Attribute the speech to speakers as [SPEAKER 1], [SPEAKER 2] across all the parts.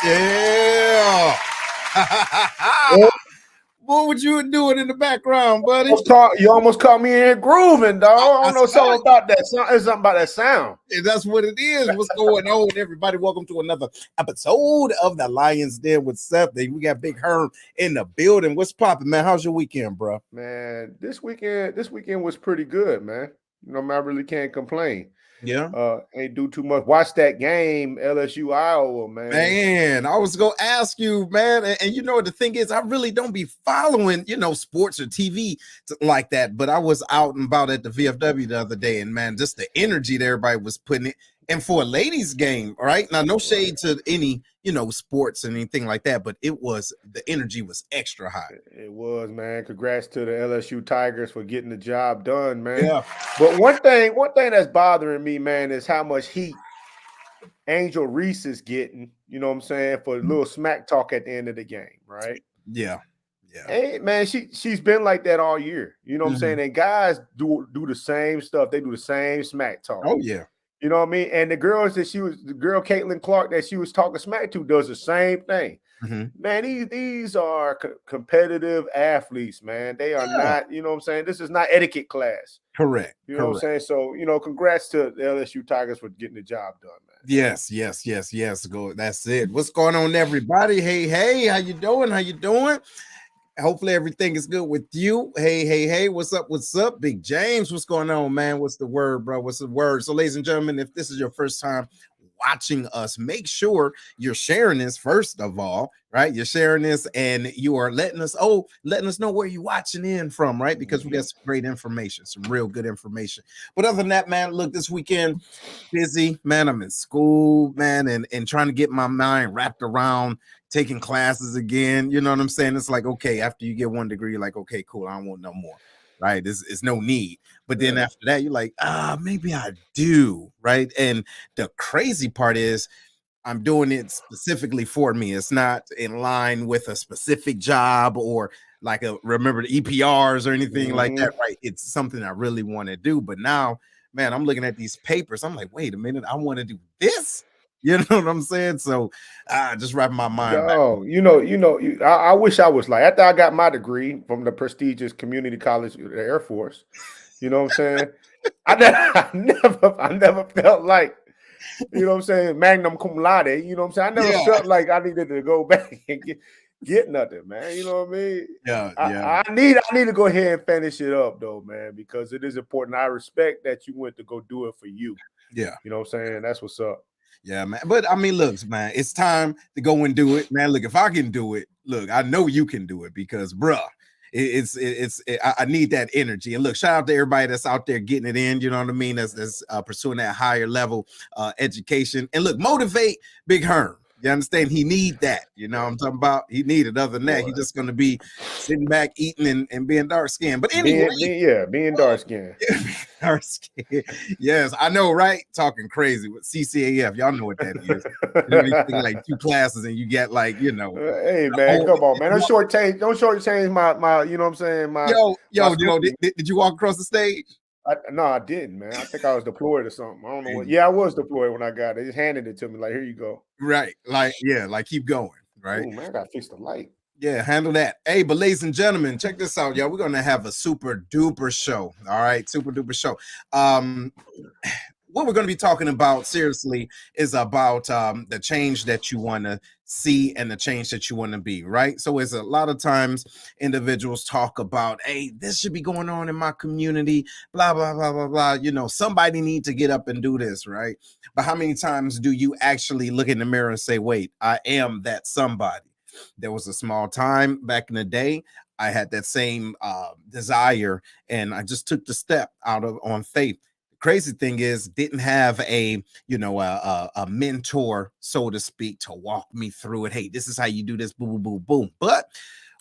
[SPEAKER 1] Yeah. What were you doing in the background, buddy?
[SPEAKER 2] You almost caught me in here grooving, dog. I don't know something about that sound. It's something about that sound.
[SPEAKER 1] That's what it is. What's going on, everybody? Welcome to another episode of the Lion's Den with Seth. We got Big Herm in the building. What's popping, man? How's your weekend, bro?
[SPEAKER 2] Man, this weekend was pretty good, man. You know, I really can't complain.
[SPEAKER 1] Yeah.
[SPEAKER 2] Ain't do too much. Watch that game, LSU Iowa, man.
[SPEAKER 1] Man, I was gonna ask you, man, and you know what the thing is, I really don't be following, sports or TV like that. But I was out and about at the VFW the other day, and man, just the energy that everybody was putting it. And for a ladies' game, right now, no shade to any, sports and anything like that, but the energy was extra high.
[SPEAKER 2] It was, man. Congrats to the LSU Tigers for getting the job done, man.
[SPEAKER 1] Yeah.
[SPEAKER 2] But one thing that's bothering me, man, is how much heat Angel Reese is getting. You know what I'm saying, for a little smack talk at the end of the game, right?
[SPEAKER 1] Yeah.
[SPEAKER 2] Hey, man, she's been like that all year. You know what I'm saying? And guys do the same stuff. They do the same smack talk.
[SPEAKER 1] Oh yeah.
[SPEAKER 2] You know what I mean? And the girl Caitlin Clark that she was talking smack to does the same thing.
[SPEAKER 1] Mm-hmm.
[SPEAKER 2] Man, these are competitive athletes, man. They are not, you know what I'm saying? This is not etiquette class.
[SPEAKER 1] Correct.
[SPEAKER 2] You know what I'm saying? So, congrats to the LSU Tigers for getting the job done, man.
[SPEAKER 1] Yes. Go. That's it. What's going on, everybody? Hey, how you doing? Hopefully everything is good with you. Hey, what's up? Big James, what's going on, man? What's the word, bro? What's the word? So, ladies and gentlemen, if this is your first time watching us, make sure you're sharing this first of all, right? You're sharing this and you are letting us know where you're watching in from, right? Because we got some great information, some real good information. But other than that, man, look, this weekend, busy, man. I'm in school, man, and trying to get my mind wrapped around taking classes again. You know what I'm saying? It's like, okay, after you get one degree, you're like, okay, cool, I don't want no more. right? There's no need. But then
[SPEAKER 2] Yeah.
[SPEAKER 1] after that, you're like, maybe I do, right? And the crazy part is I'm doing it specifically for me. It's not in line with a specific job or like remember the EPRs or anything like that,
[SPEAKER 2] Mhm.
[SPEAKER 1] right? It's something I really want to do. But now, man, I'm looking at these papers. I'm like, wait a minute, I want to do this. You know what I'm saying? So just wrapping my mind back.
[SPEAKER 2] Yo, I wish I was like after I got my degree from the prestigious community college, the Air Force. You know what I'm saying? I never felt like, you know what I'm saying, magnum cum laude. You know what I'm saying? I never
[SPEAKER 1] Yeah,
[SPEAKER 2] felt like I needed to go back and get nothing, man. You know what I mean?
[SPEAKER 1] yeah, yeah,
[SPEAKER 2] I need to go ahead and finish it up though, man, because it is important. I respect that you went to go do it for you.
[SPEAKER 1] yeah.
[SPEAKER 2] You know what I'm saying? That's what's up.
[SPEAKER 1] Yeah, man. But I mean, look, man, it's time to go and do it, man. Look, if I can do it, look, I know you can do it because, bruh, I need that energy. And look, shout out to everybody that's out there getting it in. You know what I mean? That's pursuing that higher level education. And look, motivate Big Herm. You understand? He need that. You know what I'm talking about? He need it. Other than that,
[SPEAKER 2] Boy.
[SPEAKER 1] he's just gonna be sitting back eating and being dark skinned. But anyway,
[SPEAKER 2] Being dark skinned.
[SPEAKER 1] dark skin. Yes, I know, right? Talking crazy with CCAF. Y'all know what that is. You know, you take like 2 classes and you get like,
[SPEAKER 2] Hey man,
[SPEAKER 1] oh,
[SPEAKER 2] come on, man. Don't short change my you know what I'm saying, my
[SPEAKER 1] yo,
[SPEAKER 2] schooling.
[SPEAKER 1] did you walk across the stage?
[SPEAKER 2] No, I didn't, man. I think I was deployed or something. I don't know what.
[SPEAKER 1] Hey,
[SPEAKER 2] Yeah, I was deployed when I got it. They just handed it to me, like, here you go.
[SPEAKER 1] right, like, yeah, like keep going, right?
[SPEAKER 2] Oh man, I gotta fix the light.
[SPEAKER 1] Yeah, handle that. Hey, but ladies and gentlemen, check this out, y'all. We're gonna have a super duper show. All right, super duper show. Um, what we're going to be talking about seriously is about the change that you want to see and the change that you want to be, right? So it's a lot of times individuals talk about, hey, this should be going on in my community, blah blah blah blah blah, somebody need to get up and do this, right? But how many times do you actually look in the mirror and say, wait, I am that somebody? There was a small time back in the day I had that same desire, and I just took the step out of on faith. Crazy thing is, didn't have a mentor, so to speak, to walk me through it. Hey, this is how you do this, boom boom boom boom. But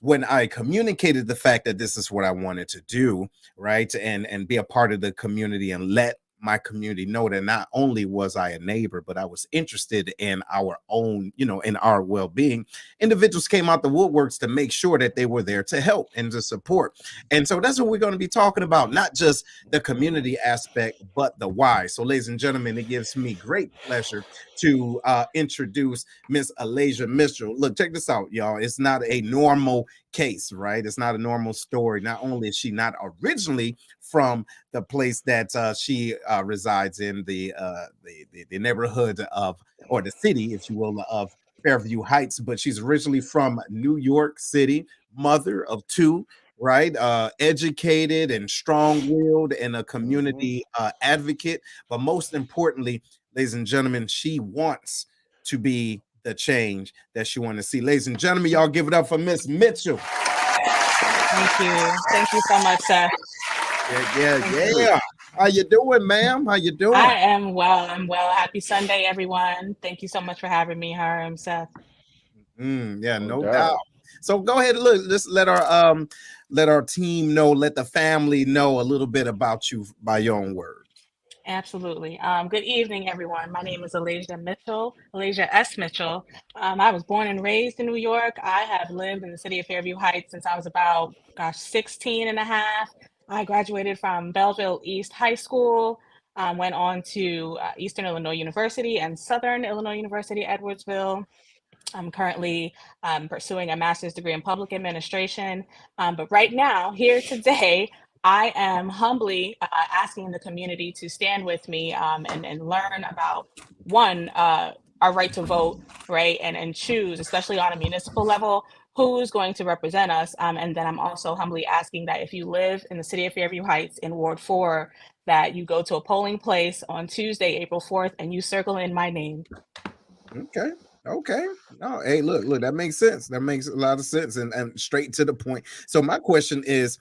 [SPEAKER 1] when I communicated the fact that this is what I wanted to do, right, and be a part of the community and let my community know that not only was I a neighbor, but I was interested in our own, in our well-being. Individuals came out the woodworks to make sure that they were there to help and to support. And so that's what we're going to be talking about, not just the community aspect, but the why. So, ladies and gentlemen, it gives me great pleasure to introduce Miss Alaysia Mitchell. Look, check this out, y'all. It's not a normal case, right? It's not a normal story. Not only is she not originally from the place that she resides in, the neighborhood of, or the city, if you will, of Fairview Heights, but she's originally from New York City, mother of 2, right? Educated and strong-willed and a
[SPEAKER 2] Mhm.
[SPEAKER 1] community advocate. But most importantly, ladies and gentlemen, she wants to be the change that she wants to see. Ladies and gentlemen, y'all give it up for Miss Mitchell.
[SPEAKER 3] Thank you. Thank you so much, Seth.
[SPEAKER 1] Yeah,
[SPEAKER 3] Thank you.
[SPEAKER 1] yeah. How you doing, ma'am? How you doing?
[SPEAKER 3] I am well. I'm well. Happy Sunday, everyone. Thank you so much for having me, Hiram, Seth.
[SPEAKER 1] Yeah,
[SPEAKER 2] No
[SPEAKER 1] no doubt.
[SPEAKER 2] doubt.
[SPEAKER 1] So go ahead and look. Let's let our team know, let the family know a little bit about you by your own words.
[SPEAKER 3] Absolutely. Good evening, everyone. My name is Alaysia Mitchell, Alaysia S. Mitchell. I was born and raised in New York. I have lived in the city of Fairview Heights since I was about, 16 and a half. I graduated from Belleville East High School, went on to Eastern Illinois University and Southern Illinois University, Edwardsville. I'm currently pursuing a master's degree in public administration. But right now, here today, I am humbly asking the community to stand with me and learn about one, our right to vote, right? And choose, especially on a municipal level, who's going to represent us. And then I'm also humbly asking that if you live in the city of Fairview Heights in Ward 4, that you go to a polling place on Tuesday, April 4th, and you circle in my name.
[SPEAKER 1] Okay. Okay. No, hey, look, that makes sense. That makes a lot of sense and straight to the point. So my question is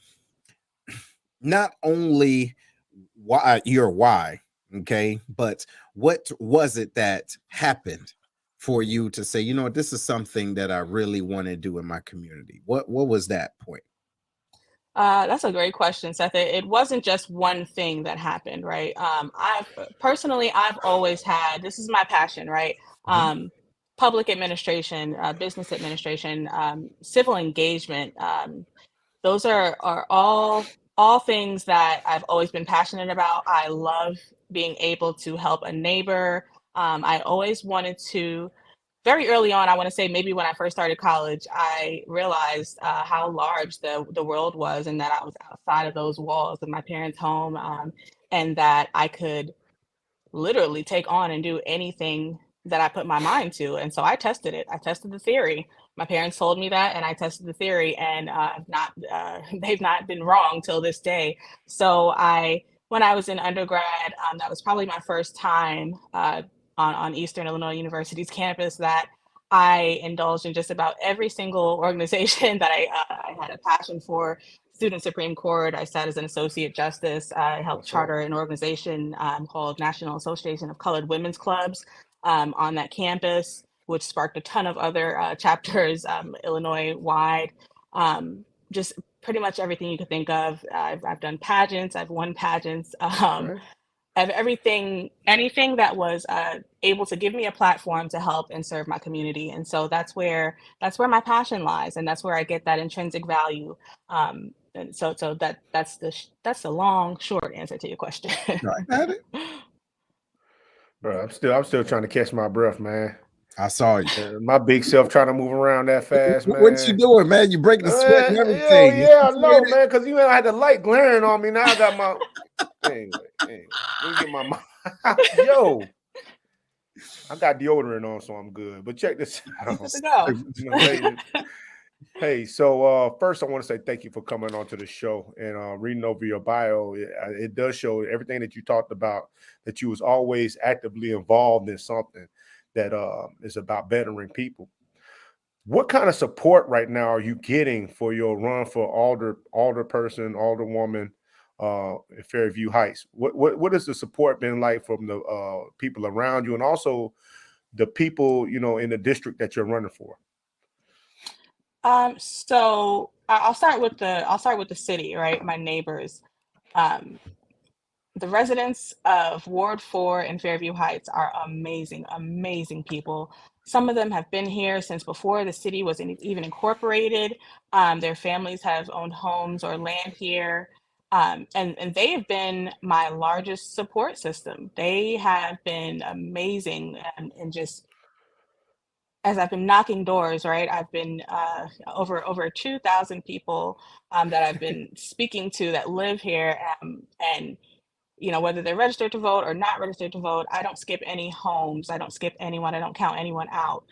[SPEAKER 1] not only why, okay, but what was it that happened for you to say, you know what, this is something that I really want to do in my community? What was that point?
[SPEAKER 3] That's a great question, Seth. It wasn't just one thing that happened, right? I've always had, this is my passion, right? Public administration, business administration, civil engagement. Those are all things that I've always been passionate about. I love being able to help a neighbor. I always wanted to, very early on, I want to say maybe when I first started college, I realized how large the world was, and that I was outside of those walls of my parents' home, and that I could literally take on and do anything that I put my mind to. And so I tested it. I tested the theory. My parents told me that, and I tested the theory, and not they've not been wrong till this day. So when I was in undergrad, that was probably my first time on Eastern Illinois University's campus that I indulged in just about every single organization that I had a passion for. Student Supreme Court. I sat as an associate justice. I helped charter an organization called National Association of Colored Women's Clubs on that campus, which sparked a ton of other chapters Illinois wide. Just pretty much everything you could think of. I've done pageants. I've won pageants. Of anything that was able to give me a platform to help and serve my community. And so that's where my passion lies, and that's where I get that intrinsic value. And so that's the long short answer to your question.
[SPEAKER 1] I got it.
[SPEAKER 2] Bro, I'm still trying to catch my breath, man.
[SPEAKER 1] I saw you.
[SPEAKER 2] My big self trying to move around that fast, man.
[SPEAKER 1] What you doing, man? You breaking the sweat and everything.
[SPEAKER 2] Yeah, I know, man, because you know I had the light glaring on me. Now I got my anyway, let me get my yo. I got deodorant on, so I'm good. But check this out.
[SPEAKER 3] Good to go.
[SPEAKER 2] Hey, so first I want to say thank you for coming on to the show and reading over your bio. It does show everything that you talked about, that you was always actively involved in something that is about bettering people. What kind of support right now are you getting for your run for alderperson, alderwoman in Fairview Heights? What has the support been like from the people around you, and also the people in the district that you're running for?
[SPEAKER 3] So I'll start with the city, right? My neighbors. The residents of Ward 4 in Fairview Heights are amazing, amazing people. Some of them have been here since before the city was even incorporated. Their families have owned homes or land here. And they have been my largest support system. They have been amazing, and just as I've been knocking doors, right? I've been over 2,000 people that I've been speaking to that live here, and whether they're registered to vote or not registered to vote, I don't skip any homes. I don't skip anyone. I don't count anyone out,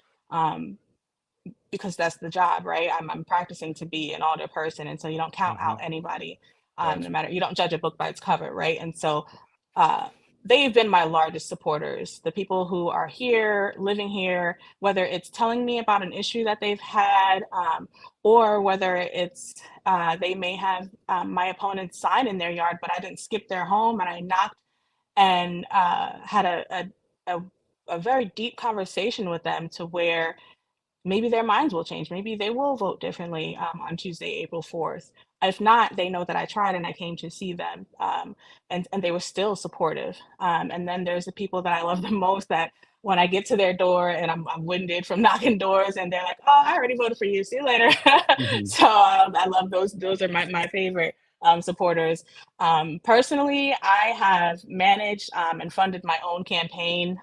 [SPEAKER 3] because that's the job, right? I'm practicing to be an alder person, and so you don't count out anybody, no matter. You don't judge a book by its cover, right? And so they've been my largest supporters. The people who are here, living here, whether it's telling me about an issue that they've had, or whether it's they may have my opponent's sign in their yard, but I didn't skip their home, and I knocked and had a very deep conversation with them to where maybe their minds will change. Maybe they will vote differently on Tuesday, April 4th. If not, they know that I tried and I came to see them, and they were still supportive. And then there's the people that I love the most, that when I get to their door and I'm winded from knocking doors, and they're like, "Oh, I already voted for you. See you later." So I love those. Those are my favorite supporters. Personally, I have managed and funded my own campaign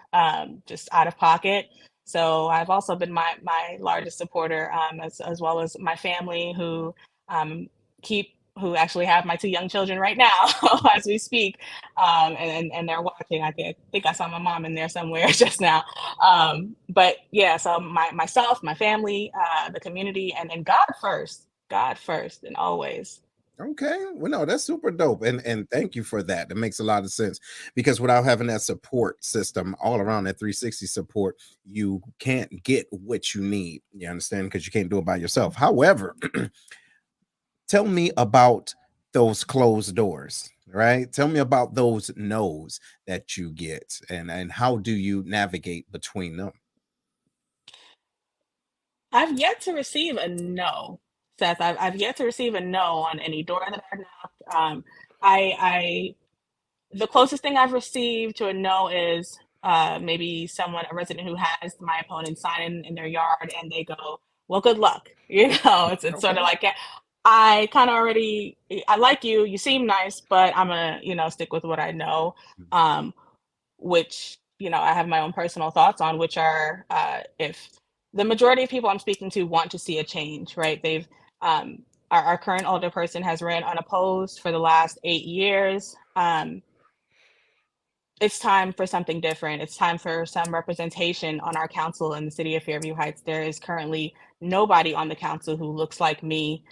[SPEAKER 3] just out of pocket. So I've also been my largest supporter, as well as my family, who who actually have my two young children right now as we speak, and they're watching. I think I saw my mom in there somewhere just now. But yeah, so myself, my family, the community, and God first, and always.
[SPEAKER 1] Okay, well, no, that's super dope, and thank you for that. That makes a lot of sense, because without having that support system all around, that 360 support, you can't get what you need. You understand? Because you can't do it by yourself. However, tell me about those closed doors, right? Tell me about those no's that you get, and how do you navigate between them?
[SPEAKER 3] I've yet to receive a no. Seth. I've yet to receive a no on any door that I've knocked. I the closest thing I've received to a no is maybe a resident who has my opponent sign in their yard, and they go, "Well, good luck." It's sort of like I kind of already I like you. You seem nice, but I'm gonna stick with what I know, which I have my own personal thoughts on, which are if the majority of people I'm speaking to want to see a change, right? They've our current older person has ran unopposed for the last 8 years. It's time for something different. It's time for some representation on our council in the city of Fairview Heights. There is currently nobody on the council who looks like me,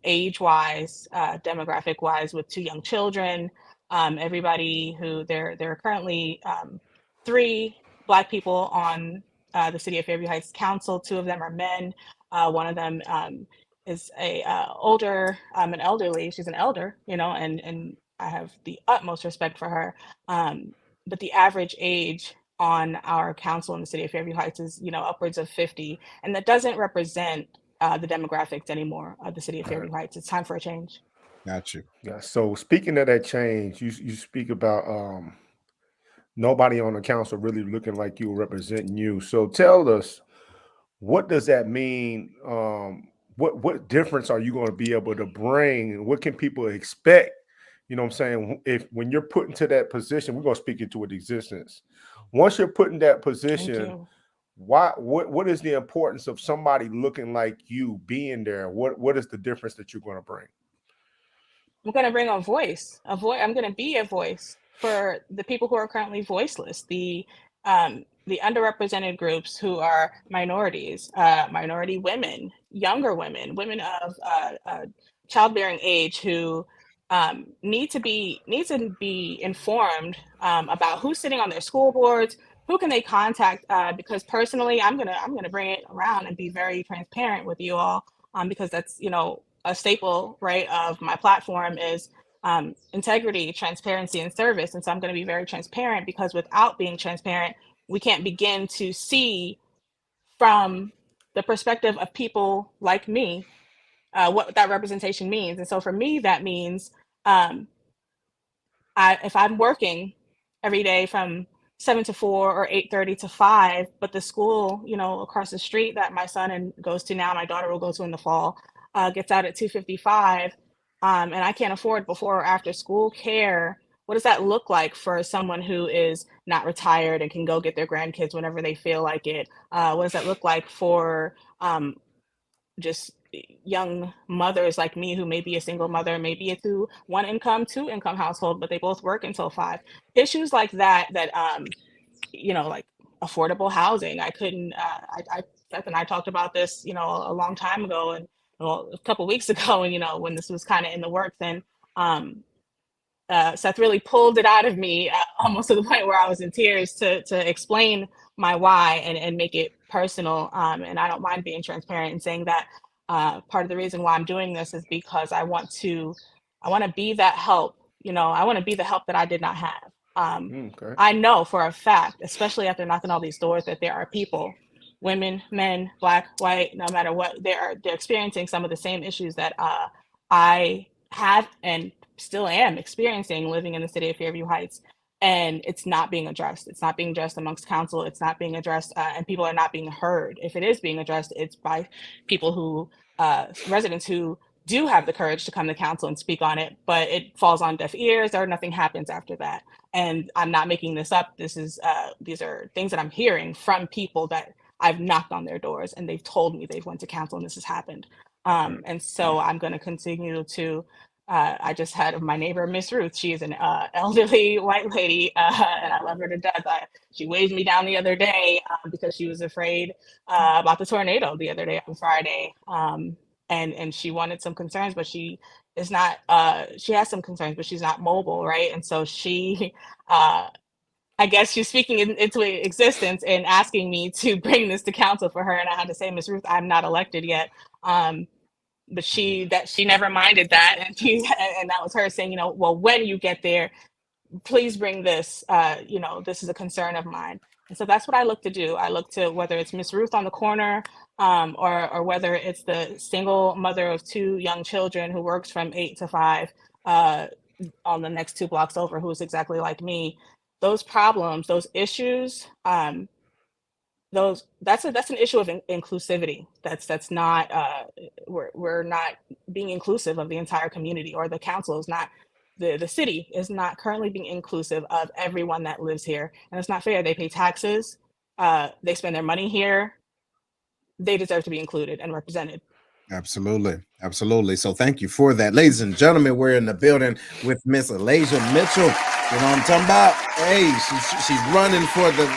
[SPEAKER 3] age-wise, demographic-wise, with 2 young children. Everybody who there are currently 3 Black people on the city of Fairview Heights Council. 2 of them are men. One of them is an elderly. She's an elder, and I have the utmost respect for her. But the average age on our council in the city of Fairview Heights is, upwards of 50, and that doesn't represent the demographics anymore of the city of Fairview Heights. It's time for a change.
[SPEAKER 1] Got you.
[SPEAKER 2] Yeah. So speaking of that change, you speak about nobody on the council really looking like you, representing you. So tell us, what does that mean? What difference are you going to be able to bring? What can people expect? You know what I'm saying? When you're put into that position, we're going to speak into existence. Once you're put in that position, what is the importance of somebody looking like you being there? What is the difference that you're going to bring?
[SPEAKER 3] I'm going to bring a voice. I'm going to be a voice for the people who are currently voiceless, the underrepresented groups who are minorities, minority women, younger women of childbearing age who need to be informed about who's sitting on their school boards, who can they contact, because personally I'm gonna bring it around and be very transparent with you all, because that's a staple, right, of my platform is integrity, transparency, and service. And so I'm going to be very transparent, because without being transparent, we can't begin to see from the perspective of people like me what that representation means. And so for me, that means if I'm working every day from 7 to 4 or 8:30 to 5, but the school, across the street that my son goes to now, my daughter will go to in the fall, gets out at 2:55, and I can't afford before or after school care. What does that look like for someone who is not retired and can go get their grandkids whenever they feel like it? What does that look like for just young mothers like me, who may be a single mother, maybe a 1 income, 2 income household, but they both work until 5? Issues like that, like affordable housing. I couldn't, Seth and I talked about this, a long time ago, and a couple of weeks ago, and when this was kind of in the works, and Seth really pulled it out of me, almost to the point where I was in tears, to explain my why and make it personal. And I don't mind being transparent and saying that part of the reason why I'm doing this is because I want to be that help. I want to be the help that I did not have.
[SPEAKER 2] Okay.
[SPEAKER 3] I know for a fact, especially after knocking all these doors, that there are people, women, men, Black, white, no matter what, they're experiencing some of the same issues that I have and still am experiencing living in the city of Fairview Heights. And it's not being addressed. It's not being addressed amongst council. It's not being addressed, and people are not being heard. If it is being addressed, it's by people who, residents who do have the courage to come to council and speak on it, but it falls on deaf ears, or nothing happens after that. And I'm not making this up. These are things that I'm hearing from people that I've knocked on their doors, and they've told me they've went to council and this has happened. And so I'm going to continue to. I just had my neighbor, Miss Ruth. She is an elderly white lady, and I love her to death. She waved me down the other day because she was afraid about the tornado the other day on Friday. And she wanted some concerns, but she is not, she has some concerns, but she's not mobile, right? And so she, I guess she's speaking into existence and asking me to bring this to council for her. And I had to say, Miss Ruth, I'm not elected yet. But she never minded that. And that was her saying, well, when you get there, please bring this, this is a concern of mine. And so that's what I look to do. I look to, whether it's Miss Ruth on the corner, or whether it's the single mother of 2 young children who works from 8 to 5 on the next 2 blocks over, who's exactly like me. Those problems, those issues, that's an issue of inclusivity. That's not we're not being inclusive of the entire community, or the council is not, the city is not currently being inclusive of everyone that lives here, and it's not fair. They pay taxes, they spend their money here, they deserve to be included and represented.
[SPEAKER 1] Absolutely. Absolutely. So thank you for that. Ladies and gentlemen, we're in the building with Miss Alaysia Mitchell. You know what I'm talking about? Hey, she's running for the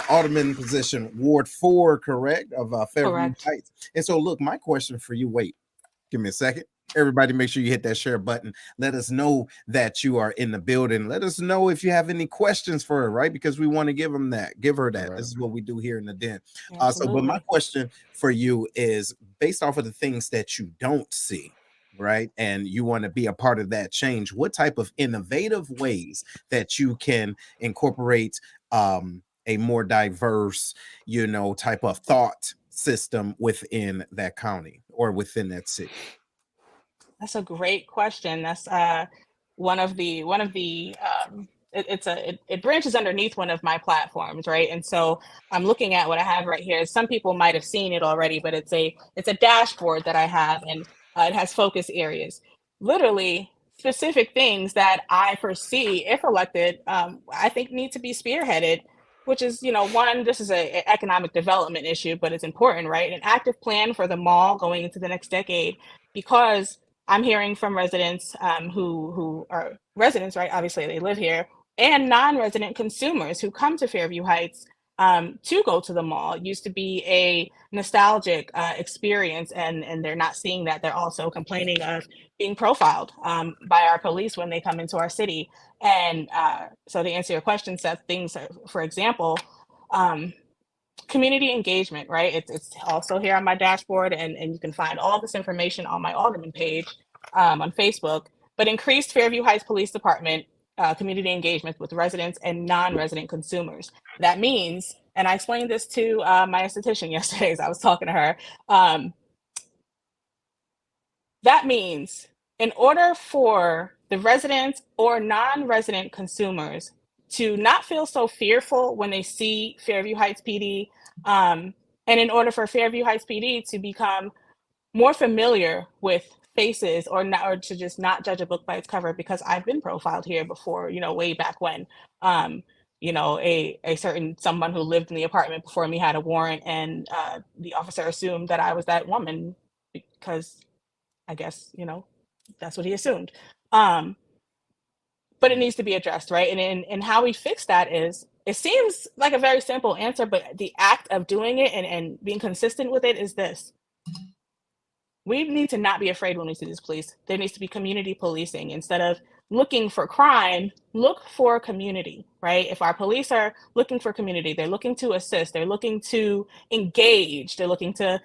[SPEAKER 1] Alderman position, Ward 4, correct, of Fairview
[SPEAKER 3] Correct.
[SPEAKER 1] Heights. And so, look, my question for you, wait, give me a second. Everybody, make sure you hit that share button. Let us know that you are in the building. Let us know if you have any questions for her, right? Because we want to give her that.
[SPEAKER 2] Right.
[SPEAKER 1] This is what we do here in the den. But
[SPEAKER 3] Absolutely.
[SPEAKER 1] my question for you is based off of the things that you don't see, right? And you want to be a part of that change. What type of innovative ways that you can incorporate a more diverse, type of thought system within that county or within that city?
[SPEAKER 3] That's a great question. That's one of the it branches underneath one of my platforms, right? And so I'm looking at what I have right here. Some people might have seen it already, but it's a dashboard that I have, and it has focus areas, literally specific things that I foresee, if elected, I think need to be spearheaded. Which is, one, this is an economic development issue, but it's important, right? An active plan for the mall going into the next decade, because I'm hearing from residents who are residents, right? Obviously, they live here, and non-resident consumers who come to Fairview Heights to go to the mall. It used to be a nostalgic experience, and they're not seeing that. They're also complaining of being profiled by our police when they come into our city. And so, to answer your question, Seth, things, for example, community engagement, right? It's also here on my dashboard, and you can find all this information on my Alderman page on Facebook. But increased Fairview Heights Police Department community engagement with residents and non-resident consumers. That means, and I explained this to my esthetician yesterday as I was talking to her, that means in order for the residents or non-resident consumers to not feel so fearful when they see Fairview Heights PD, and in order for Fairview Heights PD to become more familiar with faces, or to just not judge a book by its cover, because I've been profiled here before, way back when, a certain someone who lived in the apartment before me had a warrant, and the officer assumed that I was that woman because I guess, that's what he assumed. But it needs to be addressed, right? And how we fix that is, it seems like a very simple answer, but the act of doing it and being consistent with it is this. We need to not be afraid when we see this police. There needs to be community policing. Instead of looking for crime, look for community, right? If our police are looking for community, they're looking to assist, they're looking to engage, they're looking to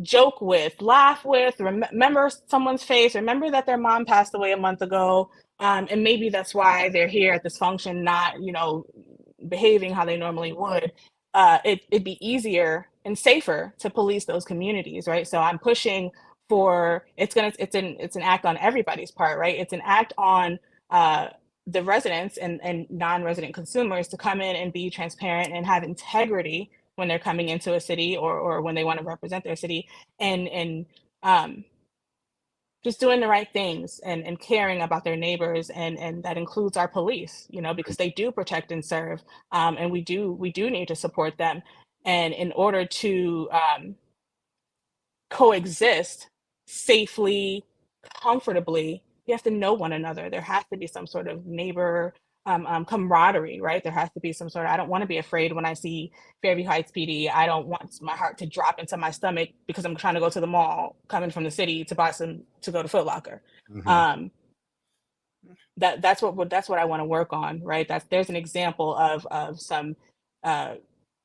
[SPEAKER 3] joke with, laugh with, remember someone's face, remember that their mom passed away a month ago, and maybe that's why they're here at this function, not behaving how they normally would. It'd be easier and safer to police those communities, right? So I'm pushing for, it's an act on everybody's part, right? It's an act on the residents and non-resident consumers to come in and be transparent and have integrity when they're coming into a city, or when they want to represent their city, and just doing the right things and caring about their neighbors, and that includes our police, because they do protect and serve, and we do need to support them. And in order to coexist safely, comfortably, you have to know one another. There has to be some sort of neighbor camaraderie, right? There has to be some sort of, I don't want to be afraid when I see Fairview Heights PD. I don't want my heart to drop into my stomach because I'm trying to go to the mall, coming from the city to go to Foot Locker.
[SPEAKER 1] Mhm.
[SPEAKER 3] That's what I want to work on, right? There's an example of some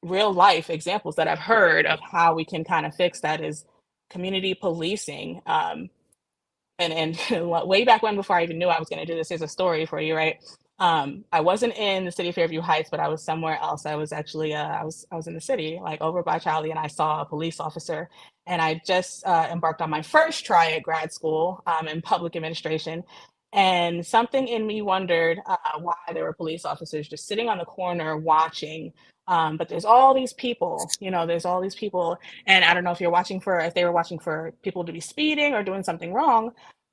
[SPEAKER 3] real life examples that I've heard of how we can kind of fix that, is community policing. And way back when, before I even knew I was going to do this, here's a story for you, right? I wasn't in the city of Fairview Heights, but I was somewhere else. I was actually I was in the city, like over by Charlie, and I saw a police officer. And I just embarked on my first try at grad school in public administration. And something in me wondered why there were police officers just sitting on the corner watching. But there's all these people, there's all these people. And I don't know if they were watching for people to be speeding or doing something wrong.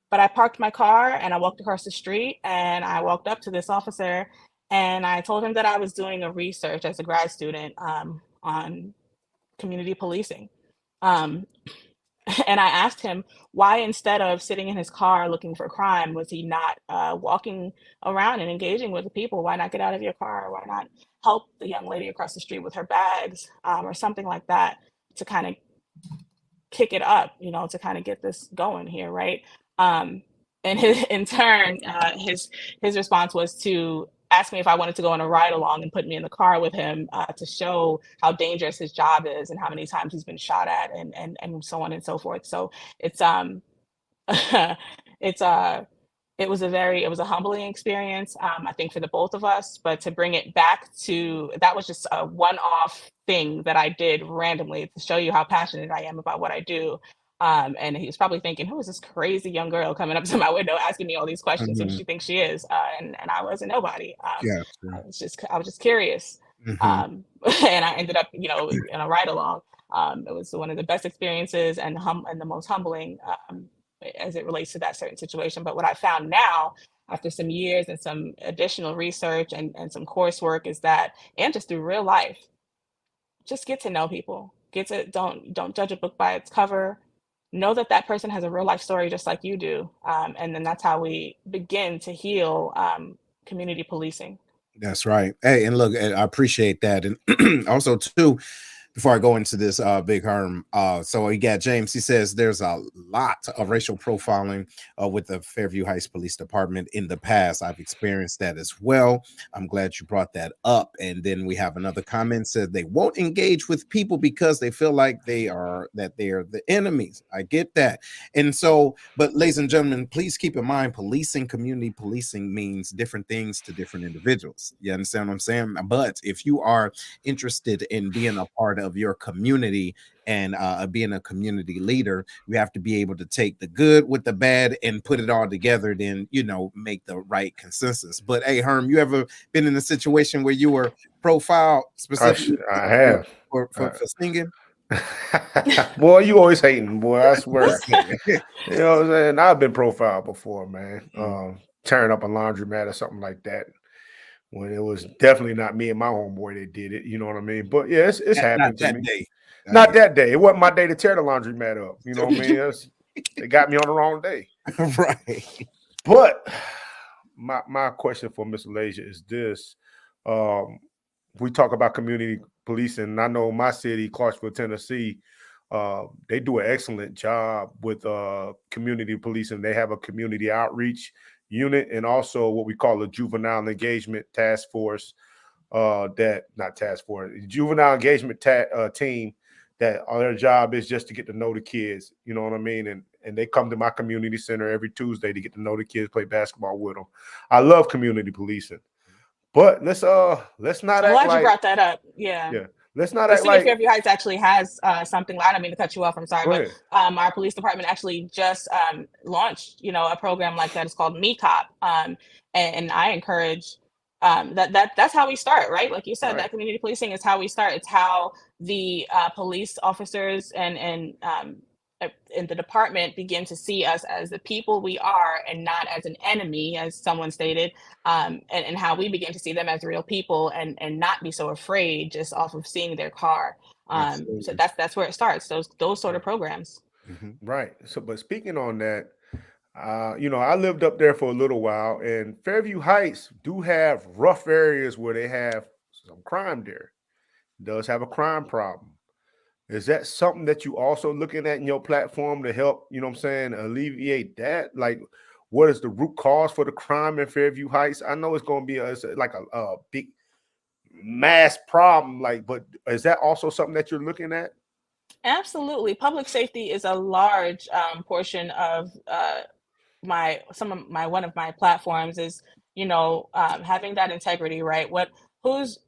[SPEAKER 3] But I parked my car and I walked across the street and I walked up to this officer and I told him that I was doing a research as a grad student on community policing. Um, and I asked him why, instead of sitting in his car looking for crime, was he not walking around and engaging with the people? Why not get out of your car? Why not help the young lady across the street with her bags or something like that to kind of kick it up, to kind of get this going here, right? And in turn, his response was to ask me if I wanted to go on a ride along and put me in the car with him to show how dangerous his job is and how many times he's been shot at and so on and so forth. So it's it's it was a humbling experience, I think, for the both of us. But to bring it back to that was just a one-off thing that I did randomly to show you how passionate I am about what I do. And he was probably thinking, who is this crazy young girl coming up to my window asking me all these questions? Who does she think she is? And I wasn't nobody.
[SPEAKER 1] Yeah.
[SPEAKER 3] I was just curious.
[SPEAKER 1] Mhm.
[SPEAKER 3] And I ended up, in a ride along. It was one of the best experiences and the most humbling. As it relates to that certain situation. But what I found now, after some years and some additional research and some coursework, is that, and just through real life, just get to know people. Don't judge a book by its cover. Know that that person has a real life story just like you do, and then that's how we begin to heal community policing.
[SPEAKER 1] That's right. Hey, and look, I appreciate that. And also too, before I go into this big harm, so we got James. He says there's a lot of racial profiling with the Fairview Heights Police Department in the past. I've experienced that as well. I'm glad you brought that up. And then we have another comment said they won't engage with people because they feel like they are the enemies. I get that. And so, but ladies and gentlemen, please keep in mind, community policing means different things to different individuals. You understand what I'm saying? But if you are interested in being a part of your community and being a community leader, you have to be able to take the good with the bad and put it all together, then make the right consensus. But hey, Herm, you ever been in a situation where you were profiled specifically
[SPEAKER 2] I have.
[SPEAKER 1] for singing?
[SPEAKER 2] Boy, you always hating, boy. I swear.
[SPEAKER 1] Yeah.
[SPEAKER 2] You know what I'm saying? I've been profiled before, man. Tearing up a laundromat or something like that. When it was definitely not me and my homeboy that did it, you know what I mean? But yeah, it's happened to me.
[SPEAKER 1] Day.
[SPEAKER 2] Not that day. It wasn't my day to tear the laundromat up. You know what I mean? They got me on the wrong day.
[SPEAKER 1] Right.
[SPEAKER 2] But my question for Miss Alaysia is this. We talk about community policing, and I know my city, Clarksville, Tennessee, they do an excellent job with community policing. They have a community outreach unit and also what we call a juvenile engagement task force. Juvenile engagement team that their job is just to get to know the kids. You know what I mean? And they come to my community center every Tuesday to get to know the kids, play basketball with them. I love community policing. But let's not
[SPEAKER 3] I'm glad you brought that up. Yeah.
[SPEAKER 2] Let's not
[SPEAKER 3] the
[SPEAKER 2] act
[SPEAKER 3] city
[SPEAKER 2] like
[SPEAKER 3] of Fairview Heights actually has something. I don't mean to cut you off. I'm sorry,
[SPEAKER 2] Go
[SPEAKER 3] but
[SPEAKER 2] ahead.
[SPEAKER 3] our police department actually just launched, a program like that. It's called Me Cop, and I encourage that's how we start, right? Like you said,
[SPEAKER 2] Right.
[SPEAKER 3] that community policing is how we start. It's how the police officers in the department begin to see us as the people we are and not as an enemy, as someone stated, and how we begin to see them as real people and not be so afraid just off of seeing their car. So that's where it starts. Those sort of programs.
[SPEAKER 2] Right. So, but speaking on that, I lived up there for a little while, and Fairview Heights do have rough areas where they have some crime there. It does have a crime problem. Is that something that you also looking at in your platform to help, alleviate that? Like, what is the root cause for the crime in Fairview Heights? I know it's going to be like a big mass problem, but is that also something that you're looking at?
[SPEAKER 3] Absolutely. Public safety is a large portion of one of my platforms is, having that integrity, right? Who's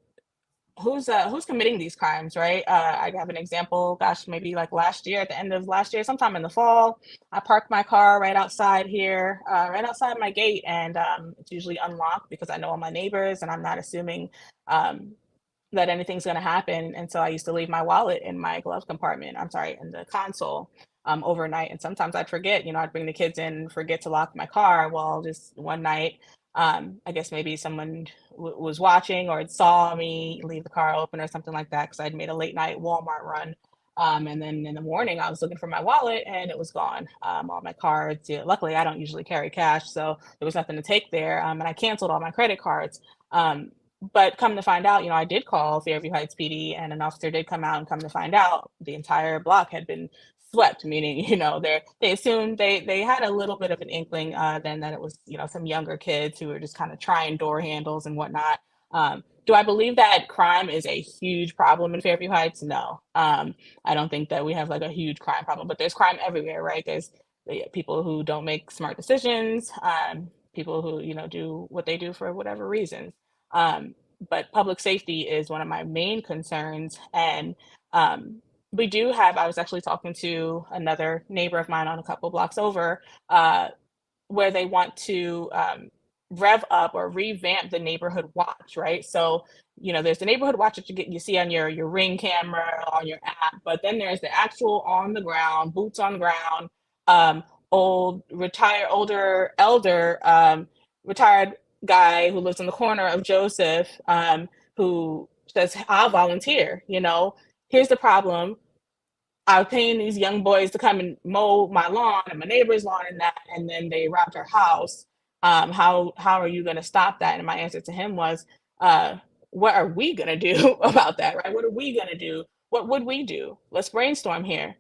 [SPEAKER 3] who's committing these crimes, right? I have an example, gosh, maybe like last year, at the end of last year, sometime in the fall, I parked my car right outside here, right outside my gate, and it's usually unlocked because I know all my neighbors and I'm not assuming um, that anything's going to happen. And so I used to leave my wallet in my glove compartment, I'm sorry, in the console overnight. And sometimes I'd forget, I'd bring the kids in and forget to lock my car. Well, just one night, I guess maybe someone was watching or saw me leave the car open or something like that because I'd made a late night Walmart run. And then in the morning, I was looking for my wallet and it was gone. All my cards. Yeah, luckily, I don't usually carry cash, so there was nothing to take there. And I canceled all my credit cards. But come to find out, I did call Fairview Heights PD, and an officer did come out, and come to find out, the entire block had been swept. Meaning, they assumed they had a little bit of an inkling, then that it was, some younger kids who were just kind of trying door handles and whatnot. Do I believe that crime is a huge problem in Fairview Heights? No. I don't think that we have like a huge crime problem, but there's crime everywhere, right? There's people who don't make smart decisions, people who, do what they do for whatever reasons. But public safety is one of my main concerns. And we do have, I was actually talking to another neighbor of mine on a couple blocks over, where they want to rev up or revamp the neighborhood watch, right? So, there's the neighborhood watch that you see on your Ring camera, on your app, but then there's the actual on the ground, boots on the ground, retired guy who lives in the corner of Joseph, who says, I'll volunteer. Here's the problem. I was paying these young boys to come and mow my lawn and my neighbor's lawn and then they robbed her house. How are you going to stop that? And my answer to him was, what are we going to do about that, right? What are we going to do? What would we do? Let's brainstorm here.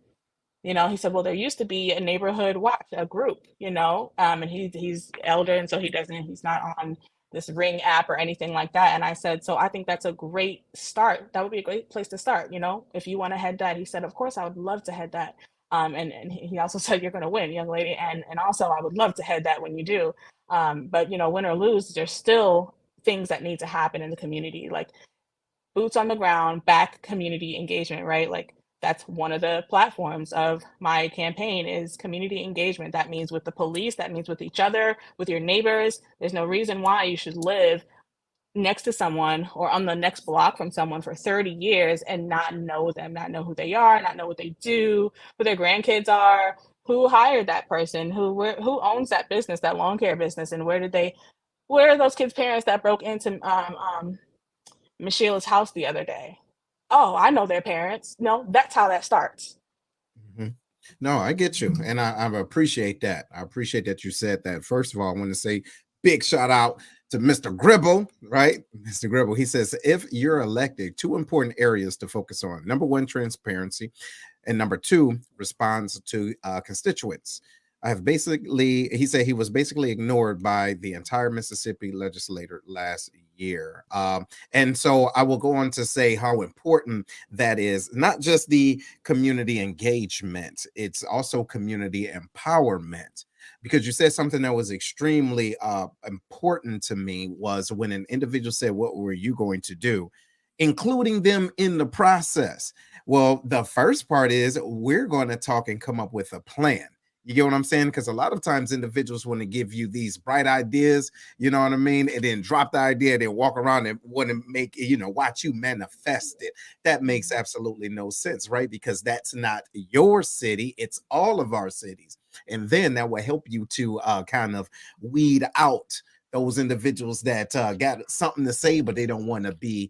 [SPEAKER 3] He said, well, there used to be a neighborhood watch, a group, and he's elder. And so he's not on this Ring app or anything like that. And I said, so I think that's a great start. That would be a great place to start. If you want to head that. He said, of course, I would love to head that. And he also said, you're going to win, young lady. And also, I would love to head that when you do. But, win or lose, there's still things that need to happen in the community, like boots on the ground, back community engagement, right? Like that's one of the platforms of my campaign is community engagement. That means with the police, that means with each other, with your neighbors. There's no reason why you should live next to someone or on the next block from someone for 30 years and not know them, not know who they are, not know what they do, who their grandkids are, who hired that person, who owns that business, that lawn care business, and where are those kids' parents that broke into Michelle's house the other day? Oh, I know their parents. No, that's how that starts.
[SPEAKER 1] Mm-hmm. No, I get you. And I appreciate that. I appreciate that you said that. First of all, I want to say big shout out to Mr. Gribble, right? Mr. Gribble, he says, if you're elected, two important areas to focus on. Number one, transparency. And number two, response to constituents. He said he was basically ignored by the entire Mississippi legislature last year. And so I will go on to say how important that is, not just the community engagement, it's also community empowerment. Because you said something that was extremely important to me was when an individual said, what were you going to do? Including them in the process. Well, the first part is we're going to talk and come up with a plan. You get what I'm saying? Because a lot of times individuals want to give you these bright ideas, you know what I mean? And then drop the idea, then walk around and want to make, watch you manifest it. That makes absolutely no sense, right? Because that's not your city. It's all of our cities. And then that will help you to kind of weed out those individuals that got something to say, but they don't want to be,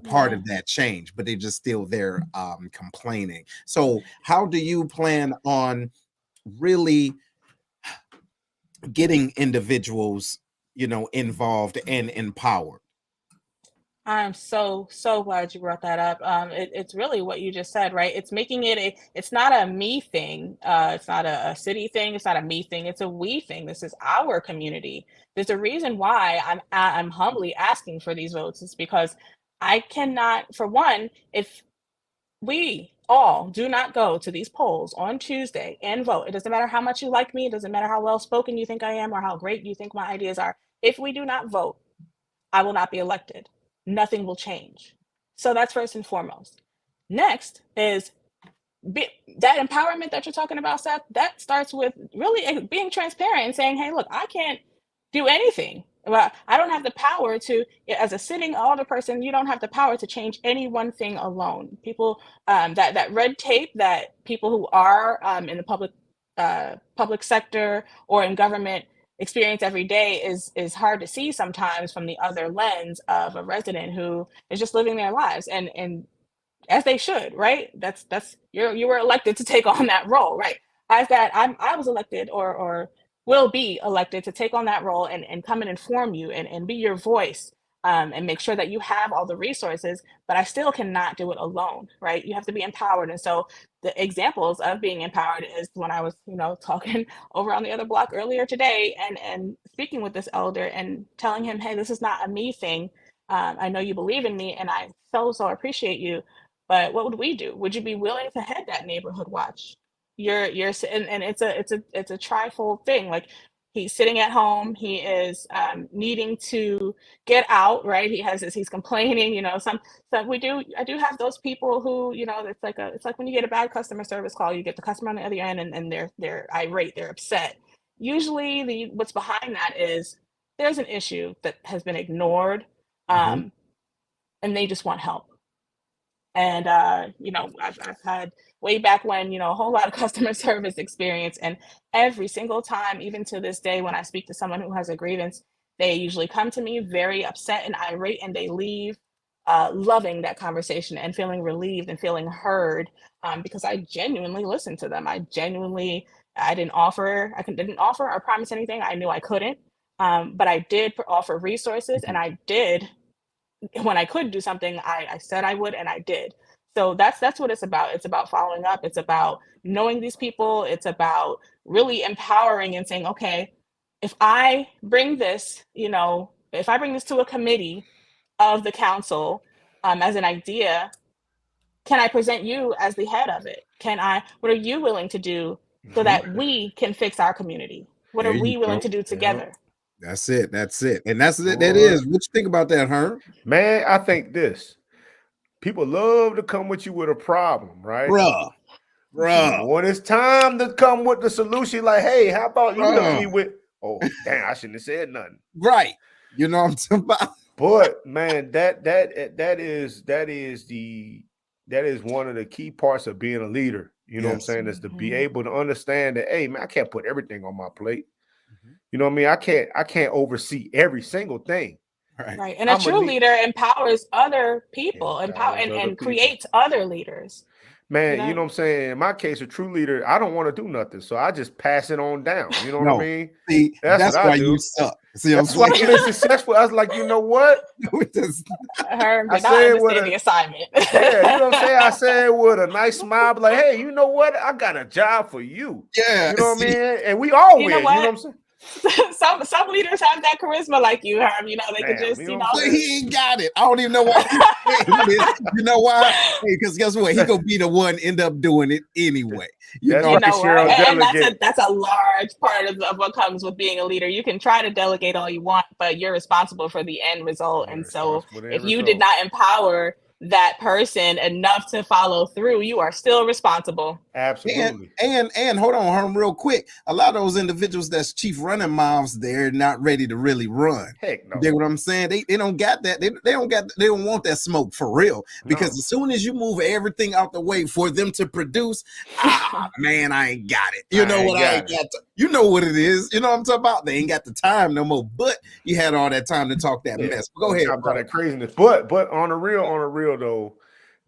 [SPEAKER 1] part of that change, but they're just still there complaining. So how do you plan on really getting individuals, involved and empowered?
[SPEAKER 3] I'm so glad you brought that up. It's really what you just said, right? It's making it it's not a me thing. It's not a city thing. It's not a me thing. It's a we thing. This is our community. There's a reason why I'm humbly asking for these votes. It's because I cannot, for one, if we all do not go to these polls on Tuesday and vote. It doesn't matter how much you like me. It doesn't matter how well spoken you think I am or how great you think my ideas are. If we do not vote, I will not be elected. Nothing will change. So that's first and foremost. Next is that empowerment that you're talking about, Seth. That starts with really being transparent and saying, hey, look, I can't do anything. Well, I don't have the power to, as a sitting alder person, you don't have the power to change any one thing alone. People, that red tape that people who are in the public sector or in government experience every day is hard to see sometimes from the other lens of a resident who is just living their lives and as they should, right? That's you were elected to take on that role, right? I was elected or will be elected to take on that role and come and inform you and be your voice, and make sure that you have all the resources, but I still cannot do it alone, right? You have to be empowered. And so the examples of being empowered is when I was, talking over on the other block earlier today and speaking with this elder and telling him, hey, this is not a me thing. I know you believe in me and I so appreciate you. But what would we do? Would you be willing to head that neighborhood watch? And it's a trifold thing. Like he's sitting at home, he is needing to get out, right? He's complaining, I do have those people who, it's like when you get a bad customer service call, you get the customer on the other end and they're irate, they're upset. Usually what's behind that is there's an issue that has been ignored, and they just want help. And, I've had way back when, a whole lot of customer service experience. And every single time, even to this day, when I speak to someone who has a grievance, they usually come to me very upset and irate, and they leave loving that conversation and feeling relieved and feeling heard, because I genuinely listened to them. I didn't offer or promise anything. I knew I couldn't, but I did offer resources, and I did. When I could do something, I said I would, and I did. So that's what it's about. It's about following up. It's about knowing these people. It's about really empowering and saying, okay, if I bring this, to a committee of the council, as an idea, can I present you as the head of it? What are you willing to do so that we can fix our community? What are we willing to do together?
[SPEAKER 1] That's it. And that's it. That is. What you think about that, Herm?
[SPEAKER 2] Man, I think people love to come with you with a problem, right?
[SPEAKER 1] Bruh.
[SPEAKER 2] When it's time to come with the solution, like, hey, how about you help me with, oh, damn, I shouldn't have said nothing.
[SPEAKER 1] Right. You know what I'm talking about?
[SPEAKER 2] But man, that is one of the key parts of being a leader. You know what I'm saying? Is to be able to understand that, hey, man, I can't put everything on my plate. You know what I mean? I can't oversee every single thing.
[SPEAKER 3] Right. And a true leader empowers other people, and creates other leaders.
[SPEAKER 2] Man, you know what I'm saying? In my case, a true leader, I don't want to do nothing. So I just pass it on down. You know what I mean?
[SPEAKER 1] See, that's
[SPEAKER 2] what
[SPEAKER 1] why
[SPEAKER 2] I do.
[SPEAKER 1] You suck. See,
[SPEAKER 2] that's why I've been successful. I was like, you know what?
[SPEAKER 3] Herm did not understand the assignment.
[SPEAKER 2] Yeah, you know what I'm saying? I said with a nice smile, like, hey, you know what? I got a job for you.
[SPEAKER 1] Yeah.
[SPEAKER 2] You know what I mean? And we all win. You know what I'm saying?
[SPEAKER 3] Some leaders have that charisma like you, Herm. They could just,
[SPEAKER 1] he ain't got it. I don't even know why. You know why? Because guess what? He gonna be the one end up doing it anyway.
[SPEAKER 3] And that's a large part of what comes with being a leader. You can try to delegate all you want, but you're responsible for the end result. And so if you did not empower that person enough to follow through, you are still responsible.
[SPEAKER 2] Absolutely.
[SPEAKER 1] And hold on, Herm, real quick. A lot of those individuals that's chief running mobs, they're not ready to really run.
[SPEAKER 2] Heck no.
[SPEAKER 1] You know what I'm saying? They don't got that. They don't want that smoke for real. Because as soon as you move everything out the way for them to produce, man, I ain't got it. You know what I ain't got to, you know what it is. You know what I'm talking about? They ain't got the time no more. But you had all that time to talk that mess. But go ahead.
[SPEAKER 2] About that craziness. But on the real though,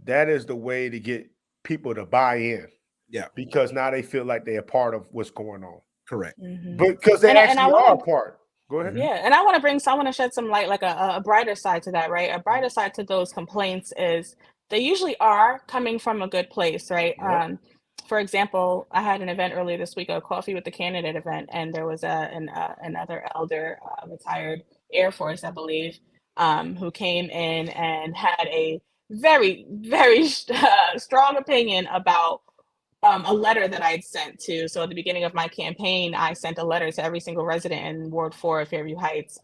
[SPEAKER 2] that is the way to get people to buy in.
[SPEAKER 1] Yeah.
[SPEAKER 2] Because now they feel like they're a part of what's going on.
[SPEAKER 1] Correct.
[SPEAKER 2] Because they actually are a part. Go ahead.
[SPEAKER 3] Yeah. And I want to shed some light, like a brighter side to that, right? A brighter side to those complaints is they usually are coming from a good place, right? Yep. For example, I had an event earlier this week, a coffee with the candidate event, and there was another elder, retired Air Force, I believe, who came in and had a very, very strong opinion about a letter that I had sent to. So at the beginning of my campaign, I sent a letter to every single resident in Ward 4 of Fairview Heights,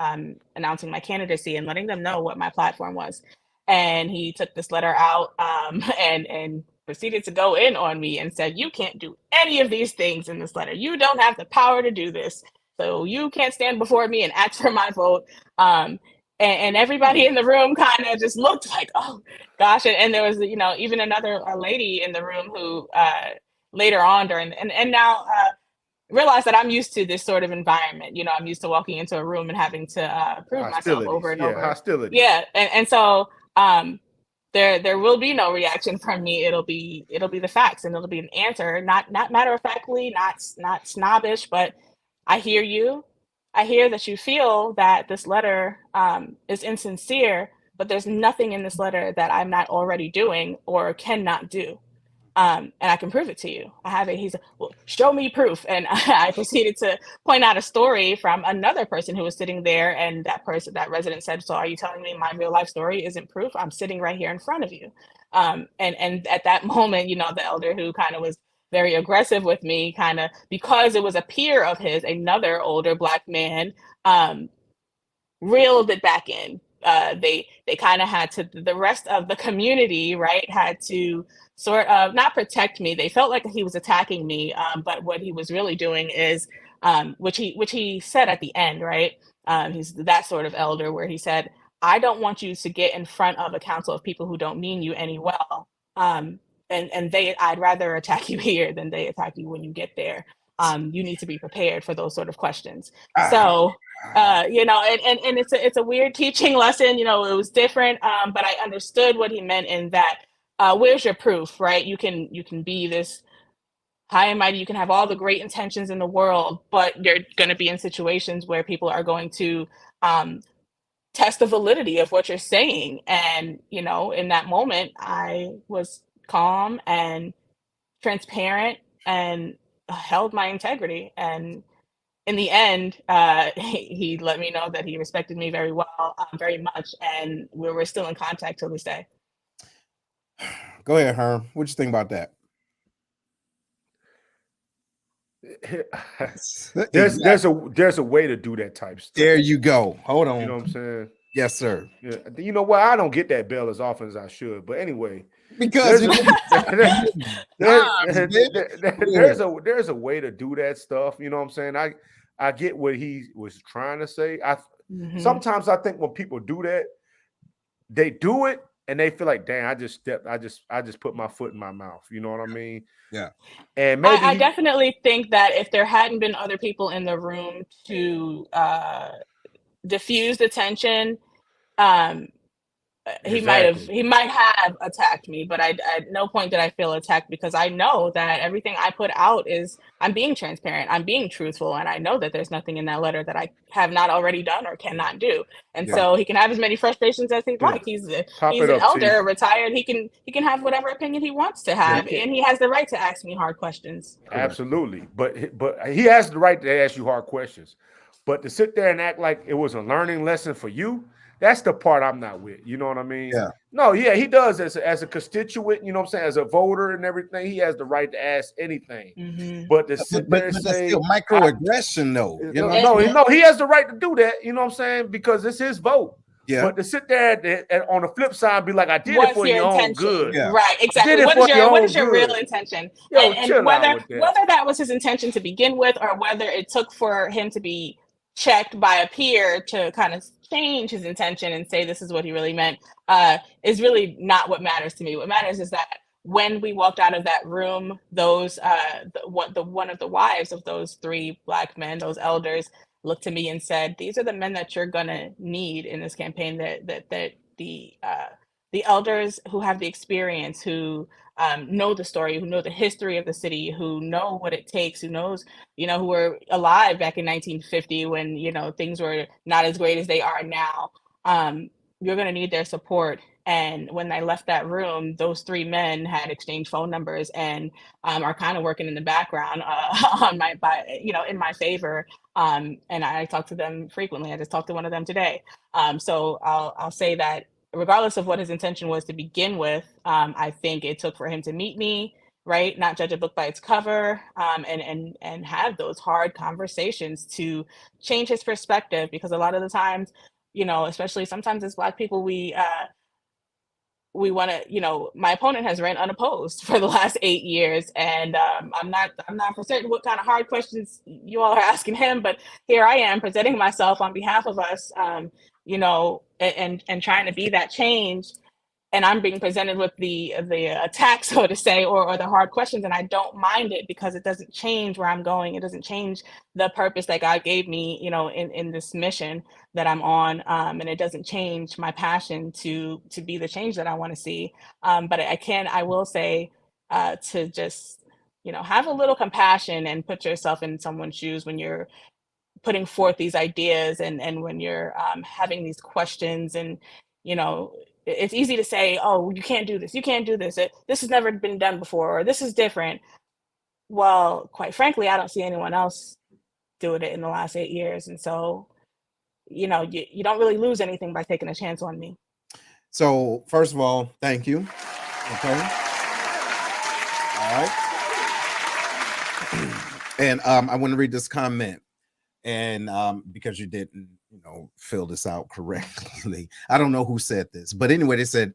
[SPEAKER 3] announcing my candidacy and letting them know what my platform was. And he took this letter out and proceeded to go in on me and said, "You can't do any of these things in this letter. You don't have the power to do this. So you can't stand before me and ask for my vote." And everybody in the room kind of just looked like, "Oh gosh." And there was, even another lady in the room who later on during and now realize that I'm used to this sort of environment. I'm used to walking into a room and having to prove myself over and over.
[SPEAKER 2] Hostility.
[SPEAKER 3] Yeah, and so there will be no reaction from me. It'll be the facts, and it'll be an answer, not matter of factly, not snobbish, but I hear you. I hear that you feel that this letter is insincere, but there's nothing in this letter that I'm not already doing or cannot do. And I can prove it to you. I have it. He said, "Well, show me proof." And I proceeded to point out a story from another person who was sitting there. And that resident said, "So are you telling me my real life story isn't proof? I'm sitting right here in front of you." And at that moment, the elder who kind of was very aggressive with me, kind of because it was a peer of his, another older Black man, reeled it back in. They kind of had to, the rest of the community, right, had to sort of not protect me. They felt like he was attacking me, but what he was really doing is, which he said at the end, right? He's that sort of elder where he said, "I don't want you to get in front of a council of people who don't mean you any well. And I'd rather attack you here than they attack you when you get there. You need to be prepared for those sort of questions." So, and it's a weird teaching lesson. It was different, but I understood what he meant in that. Where's your proof, right? You can be this high and mighty. You can have all the great intentions in the world, but you're going to be in situations where people are going to test the validity of what you're saying. And in that moment, I was calm and transparent and held my integrity. And in the end, he let me know that he respected me very well, very much, and we're still in contact till this day.
[SPEAKER 1] Go ahead, Herm. What you think about that?
[SPEAKER 2] There's a way to do that type stuff.
[SPEAKER 1] There you go. Hold on.
[SPEAKER 2] You know what I'm saying?
[SPEAKER 1] Yes, sir.
[SPEAKER 2] Yeah. You know what? I don't get that bell as often as I should. But anyway,
[SPEAKER 1] because
[SPEAKER 2] there's a way to do that stuff. You know what I'm saying? I get what he was trying to say. Sometimes I think when people do that, they do it and they feel like, "Dang, I just put my foot in my mouth." You know what I mean?
[SPEAKER 1] Yeah.
[SPEAKER 2] And maybe
[SPEAKER 3] I definitely think that if there hadn't been other people in the room to diffuse the tension, he might have attacked me, but at no point did I feel attacked, because I know that everything I put out is, I'm being transparent, I'm being truthful, and I know that there's nothing in that letter that I have not already done or cannot do. And so he can have as many frustrations as he'd like. He's an elder, retired. He can have whatever opinion he wants to have, and he has the right to ask me hard questions.
[SPEAKER 2] Absolutely, but he has the right to ask you hard questions. But to sit there and act like it was a learning lesson for you, that's the part I'm not with. You know what I mean?
[SPEAKER 1] Yeah.
[SPEAKER 2] No, yeah, he does as a constituent, you know what I'm saying, as a voter and everything, he has the right to ask anything.
[SPEAKER 3] Mm-hmm.
[SPEAKER 2] But to sit there and say
[SPEAKER 1] still microaggression, though.
[SPEAKER 2] No, he has the right to do that, you know what I'm saying? Because it's his vote.
[SPEAKER 1] Yeah.
[SPEAKER 2] But to sit there and on the flip side be like, "I did it for your own good."
[SPEAKER 1] Yeah.
[SPEAKER 3] Right, exactly. What is your real intention? And whether that was his intention to begin with, or whether it took for him to be checked by a peer to kind of change his intention and say this is what he really meant, is really not what matters to me. What matters is that when we walked out of that room, those one of the wives of those three Black men, those elders, looked to me and said, "These are the men that you're gonna need in this campaign. That the elders who have the experience, who know the story, who know the history of the city, who know what it takes, who knows, who were alive back in 1950 when, things were not as great as they are now. You're going to need their support." And when I left that room, those three men had exchanged phone numbers and are kind of working in the background in my favor. And I talk to them frequently. I just talked to one of them today. So I'll say that regardless of what his intention was to begin with, I think it took for him to meet me, right? Not judge a book by its cover, and have those hard conversations to change his perspective. Because a lot of the times, especially sometimes as Black people, we want to, my opponent has ran unopposed for the last 8 years, and I'm not for certain what kind of hard questions you all are asking him, but here I am presenting myself on behalf of us, and trying to be that change, and I'm being presented with the attack, so to say, or the hard questions, and I don't mind it because it doesn't change where I'm going. It doesn't change the purpose that God gave me, in this mission that I'm on, and it doesn't change my passion to be the change that I want to see. But I will say, to just have a little compassion and put yourself in someone's shoes when you're putting forth these ideas, and when you're having these questions, and it's easy to say, oh, you can't do this, you can't do this, this has never been done before, or this is different. Well, quite frankly, I don't see anyone else doing it in the last 8 years, and so you don't really lose anything by taking a chance on me.
[SPEAKER 1] So first of all, thank you. Okay. All right. And I want to read this comment, and because you didn't fill this out correctly. I don't know who said this, but anyway, they said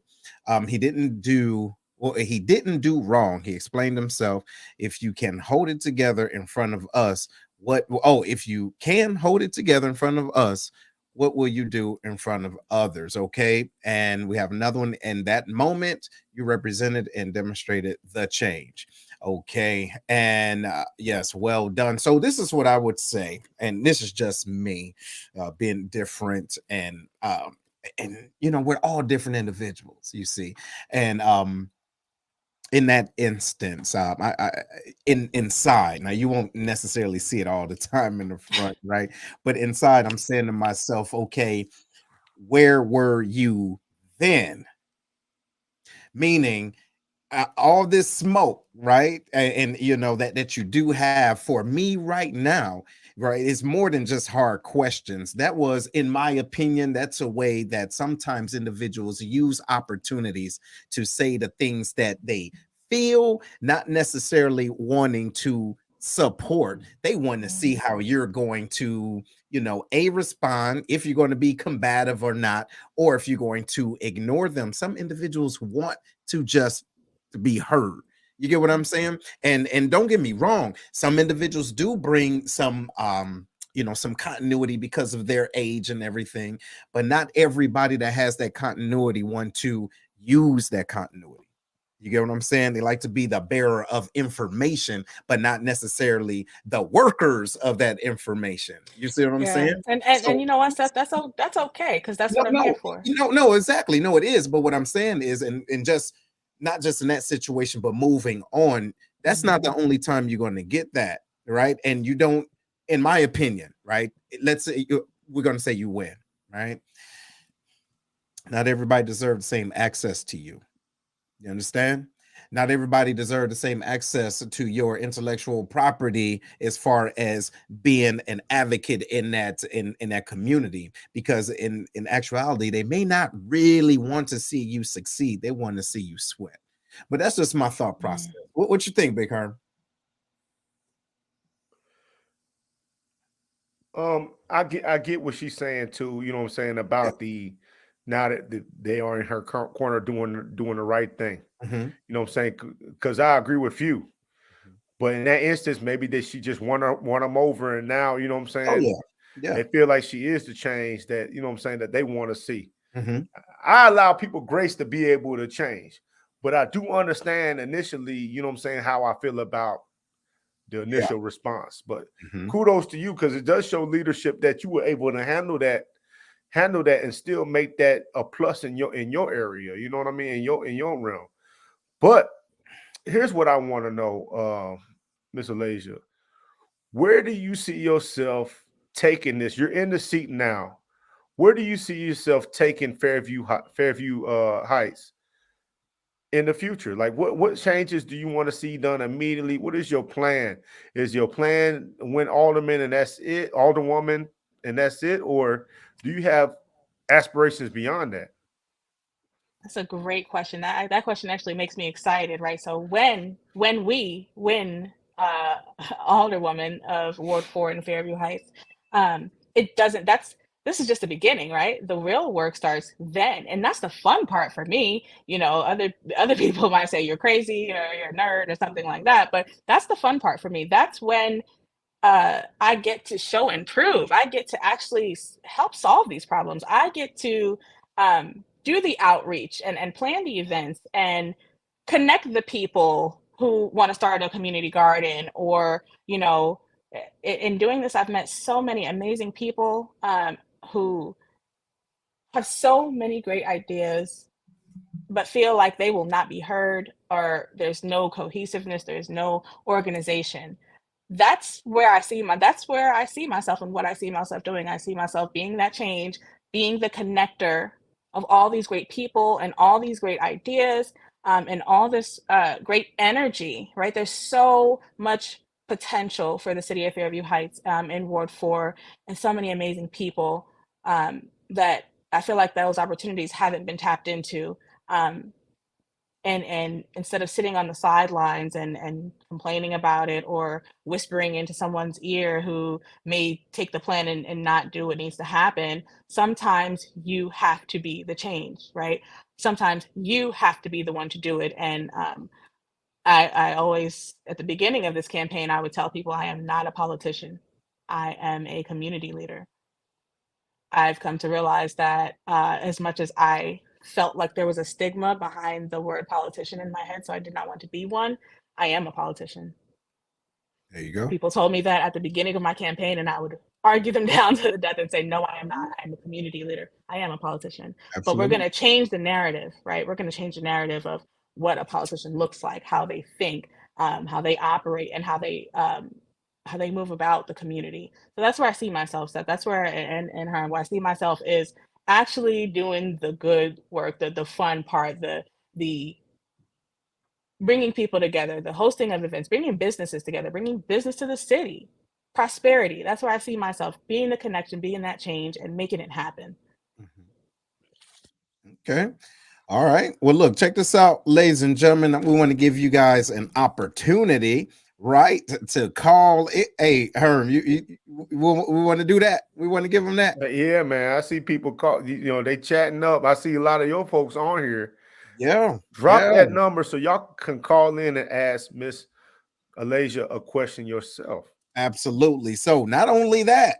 [SPEAKER 1] he didn't do wrong. He explained himself. If you can hold it together in front of us, if you can hold it together in front of us, what will you do in front of others? Okay. And we have another one. In that moment, you represented and demonstrated the change. Okay. And yes, well done. So this is what I would say, and this is just me being different, and we're all different individuals, you see. And in that instance, inside, now you won't necessarily see it all the time in the front, right? But inside, I'm saying to myself, okay, where were you then? Meaning, all this smoke, right? And that you do have for me right now, right, is more than just hard questions. That was, in my opinion, that's a way that sometimes individuals use opportunities to say the things that they feel, not necessarily wanting to support. They want to see how you're going to respond, if you're going to be combative or not, or if you're going to ignore them. Some individuals want to just to be heard. You get what I'm saying? And don't get me wrong, some individuals do bring some some continuity because of their age and everything, but not everybody that has that continuity want to use that continuity. You get what I'm saying? They like to be the bearer of information, but not necessarily the workers of that information. You see what I'm saying?
[SPEAKER 3] And you know what, Seth, that's okay, because that's what I'm here for.
[SPEAKER 1] No, exactly. No, it is. But what I'm saying is, and just not just in that situation, but moving on, that's not the only time you're going to get that, right? And you don't, in my opinion, right? Let's say we're going to say you win, right? Not everybody deserves the same access to you. You understand? Not everybody deserves the same access to your intellectual property as far as being an advocate in that community, because in actuality, they may not really want to see you succeed. They want to see you sweat. But that's just my thought process. What you think, Big Herm?
[SPEAKER 2] I get what she's saying too. You know what I'm saying about now that they are in her corner doing the right thing.
[SPEAKER 1] Mm-hmm.
[SPEAKER 2] You know what I'm saying? Because I agree with you. But in that instance, maybe that she just won them over, and now, you know what I'm saying?
[SPEAKER 1] Oh yeah.
[SPEAKER 2] They feel like she is the change that, you know what I'm saying, that they want to see.
[SPEAKER 1] Mm-hmm.
[SPEAKER 2] I allow people grace to be able to change, but I do understand initially, you know what I'm saying, how I feel about the initial response. But kudos to you, because it does show leadership that you were able to handle that and still make that a plus in your area. You know what I mean? In your realm. But here's what I want to know, Miss Alaysia. Where do you see yourself taking this? You're in the seat now. Where do you see yourself taking Fairview Heights in the future? Like, what changes do you want to see done immediately? What is your plan? Is your plan win alderman and that's it, alderwoman and that's it, or do you have aspirations beyond that?
[SPEAKER 3] That's a great question. That question actually makes me excited, right? So when we win Alderwoman of Ward 4 in Fairview Heights, it doesn't. This is just the beginning, right? The real work starts then, and that's the fun part for me. You know, other people might say you're crazy or you're a nerd or something like that, but that's the fun part for me. That's when I get to show and prove. I get to actually help solve these problems. I get to do the outreach and plan the events and connect the people who want to start a community garden or, you know, in doing this, I've met so many amazing people who have so many great ideas but feel like they will not be heard or there's no cohesiveness, there's no organization. That's where I see myself and what I see myself doing. I see myself being that change, being the connector of all these great people and all these great ideas, and all this great energy, right? There's so much potential for the city of Fairview Heights, in Ward 4, and so many amazing people, that I feel like those opportunities haven't been tapped into. Um, and instead of sitting on the sidelines and complaining about it or whispering into someone's ear who may take the plan and not do what needs to happen, sometimes you have to be the change, right? Sometimes you have to be the one to do it. And I always, at the beginning of this campaign, I would tell people I am not a politician. I am a community leader. I've come to realize that, as much as I felt like there was a stigma behind the word politician in my head, so I did not want to be one, I am a politician.
[SPEAKER 1] There you go.
[SPEAKER 3] People told me that at the beginning of my campaign, and I would argue them down to the death and say, no, I am not. I'm a community leader. I am a politician. But we're going
[SPEAKER 1] Absolutely.
[SPEAKER 3] to change the narrative, right? We're going to change the narrative of what a politician looks like, how they think, how they operate, and how they move about the community. So that's where I see myself. So that's where, and her, where I see myself is actually doing the good work, the fun part, the bringing people together, the hosting of events, bringing businesses together, bringing business to the city, prosperity. That's where I see myself being the connection, being that change, and making it happen.
[SPEAKER 1] Mhm. Okay. All right. Well, look, check this out, ladies and gentlemen. We want to give you guys an opportunity, right, to call it. Hey, Herm, we want to do that. We want to give them that.
[SPEAKER 2] But yeah, man, I see people call, they chatting up. I see a lot of your folks on here.
[SPEAKER 1] Yeah.
[SPEAKER 2] Drop
[SPEAKER 1] Yeah.
[SPEAKER 2] that number so y'all can call in and ask Miss Alaysia a question yourself.
[SPEAKER 1] Absolutely. So not only that,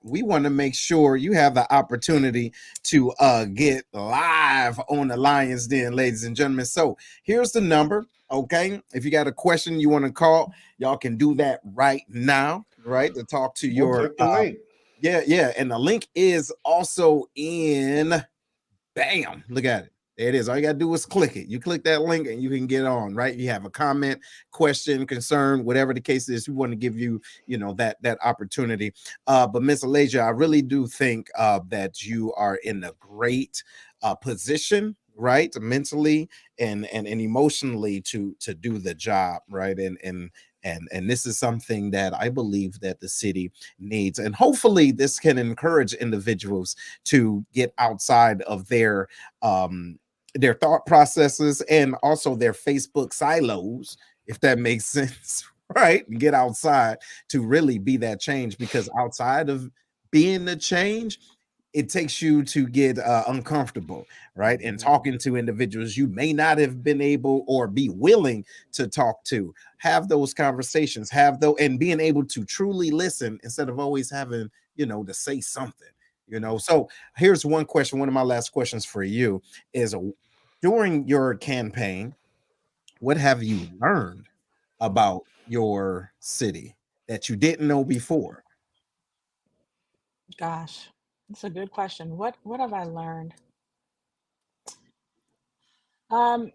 [SPEAKER 1] we want to make sure you have the opportunity to get live on the Lions Den, ladies and gentlemen. So here's the number. Okay. If you got a question you want to call, y'all can do that right now, right? To talk to
[SPEAKER 2] We'll
[SPEAKER 1] your
[SPEAKER 2] click the link.
[SPEAKER 1] yeah. And the link is also in. Bam, look at it. There it is. All you got to do is click it. You click that link and you can get on, right? You have a comment, question, concern, whatever the case is. We want to give you, that opportunity. But Miss Alaysia, I really do think that you are in a great position, right? Mentally and emotionally to do the job, right? And this is something that I believe that the city needs. And hopefully this can encourage individuals to get outside of their thought processes and also their Facebook silos, if that makes sense, right? And get outside to really be that change, because outside of being the change, it takes you to get uncomfortable, right? And talking to individuals you may not have been able or be willing to talk to, have those conversations, and being able to truly listen instead of always having, to say something, So here's one question. One of my last questions for you is, during your campaign, what have you learned about your city that you didn't know before?
[SPEAKER 3] Gosh, that's a good question. What have I learned? Um,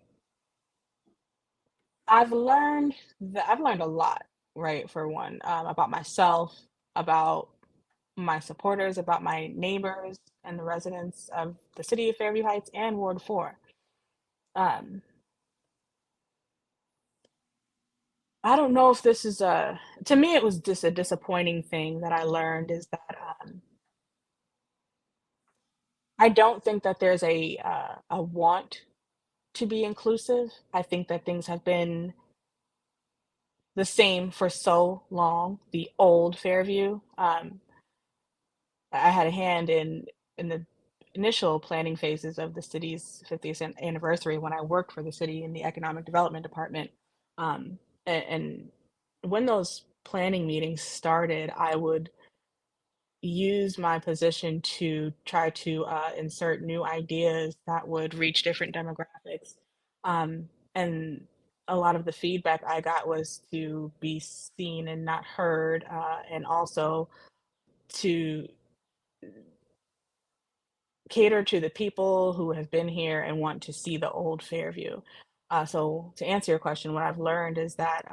[SPEAKER 3] I've learned a lot, right? For one, about myself, about my supporters, about my neighbors and the residents of the city of Fairview Heights and Ward 4. Um, I don't know if this is to me, it was just a disappointing thing that I learned is that I don't think that there's a want to be inclusive. I think that things have been the same for so long. The old Fairview. I had a hand in the initial planning phases of the city's 50th anniversary when I worked for the city in the economic development department. And when those planning meetings started, I would use my position to try to insert new ideas that would reach different demographics. And a lot of the feedback I got was to be seen and not heard, and also to cater to the people who have been here and want to see the old Fairview. So to answer your question, what I've learned is that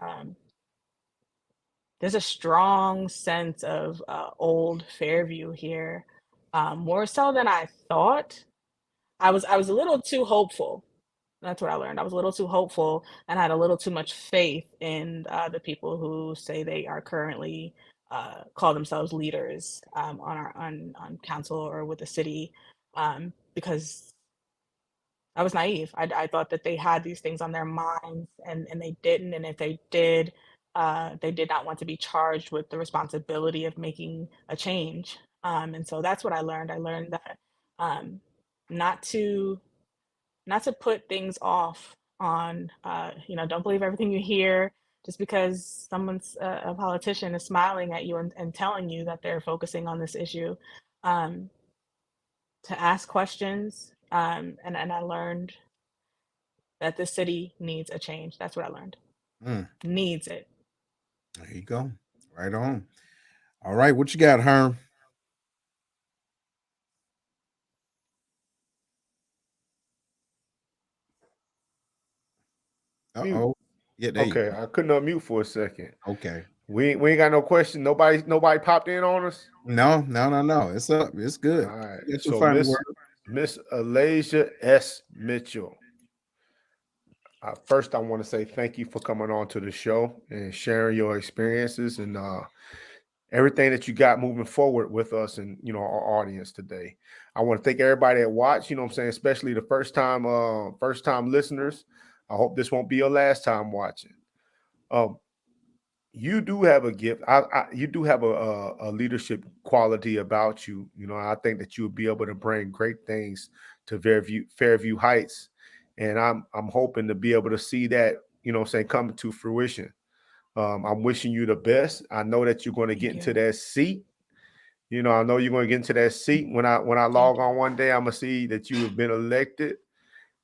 [SPEAKER 3] there's a strong sense of old Fairview here, more so than I thought. I was a little too hopeful. That's what I learned. I was a little too hopeful and had a little too much faith in the people who say they are currently call themselves leaders on council or with the city, because I was naive. I thought that they had these things on their minds, and they didn't. And if they did not want to be charged with the responsibility of making a change. And so that's what I learned. I learned that um, not to not to put things off on, don't believe everything you hear just because someone's a politician is smiling at you and telling you that they're focusing on this issue. Um, to ask questions, and I learned that this city needs a change. That's what I learned. Needs it.
[SPEAKER 1] There you go. Right on. All right, what you got, Herm? Uh-oh. Yeah, there you
[SPEAKER 2] Okay,
[SPEAKER 1] go.
[SPEAKER 2] I couldn't unmute for a second.
[SPEAKER 1] Okay.
[SPEAKER 2] We ain't got no question. Nobody popped in on us.
[SPEAKER 1] No. It's up. It's good.
[SPEAKER 2] All right.
[SPEAKER 1] Get your
[SPEAKER 2] So
[SPEAKER 1] final word.
[SPEAKER 2] Miss Alaysia S. Mitchell. First, I want to say thank you for coming on to the show and sharing your experiences and everything that you got moving forward with us and our audience today. I want to thank everybody that watched. You know what I'm saying, especially the first time listeners. I hope this won't be your last time watching. You do have a gift. You do have a leadership quality about you. I think that you would be able to bring great things to Fairview Heights, and I'm hoping to be able to see that come to fruition. I'm wishing you the best. I know that you're going to get into that seat. I know you're going to get into that seat. When I log on one day, I'm gonna see that you have been elected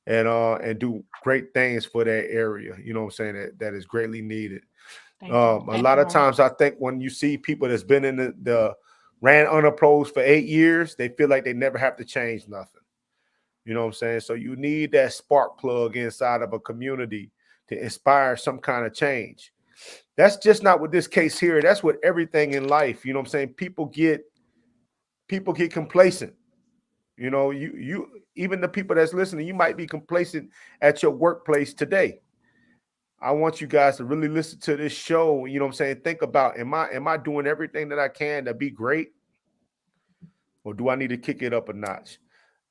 [SPEAKER 2] and do great things for that area. You know what I'm saying? That is greatly needed. A lot of times I think when you see people that's been in the ran unopposed for 8 years, they feel like they never have to change nothing. You know what I'm saying? So you need that spark plug inside of a community to inspire some kind of change. That's just not with this case here. That's with everything in life. You know what I'm saying? People get complacent. You even the people that's listening, you might be complacent at your workplace today. I want you guys to really listen to this show. You know what I'm saying? Think about, am I doing everything that I can to be great? Or do I need to kick it up a notch?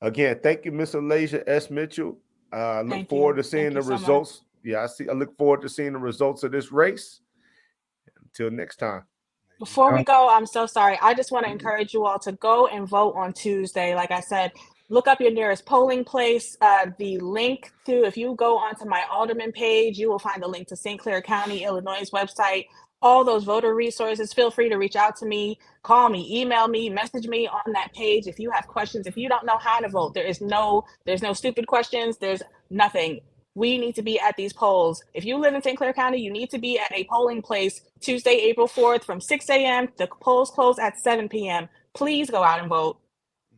[SPEAKER 2] Again, thank you, Miss Alaysia S. Mitchell. Look forward to seeing the results. Yeah, I look forward to seeing the results of this race. Until next time.
[SPEAKER 3] Before we go, I'm so sorry. I just want to encourage you all to go and vote on Tuesday. Like I said, look up your nearest polling place. The link to, if you go onto my Alderman page, you will find the link to St. Clair County, Illinois' website. All those voter resources. Feel free to reach out to me, call me, email me, message me on that page if you have questions. If you don't know how to vote, there's no stupid questions. There's nothing. We need to be at these polls. If you live in St. Clair County, you need to be at a polling place Tuesday, April 4th from 6 a.m. The polls close at 7 p.m. Please go out and vote.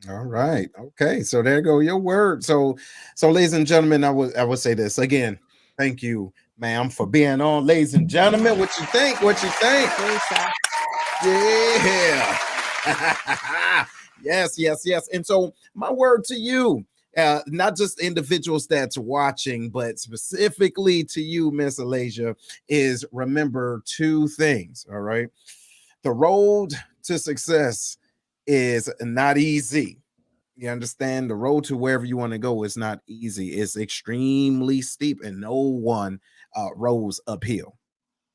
[SPEAKER 1] All right. Okay. So there go your word. So ladies and gentlemen, I would say this again. Thank you, ma'am, for being on. Ladies and gentlemen, what you think? Yeah. Yes. And so my word to you, not just individuals that's watching, but specifically to you, Miss Alaysia, is remember two things. All right. The road to success is not easy, You understand? The road to wherever you want to go is not easy. It's extremely steep, and no one rose uphill,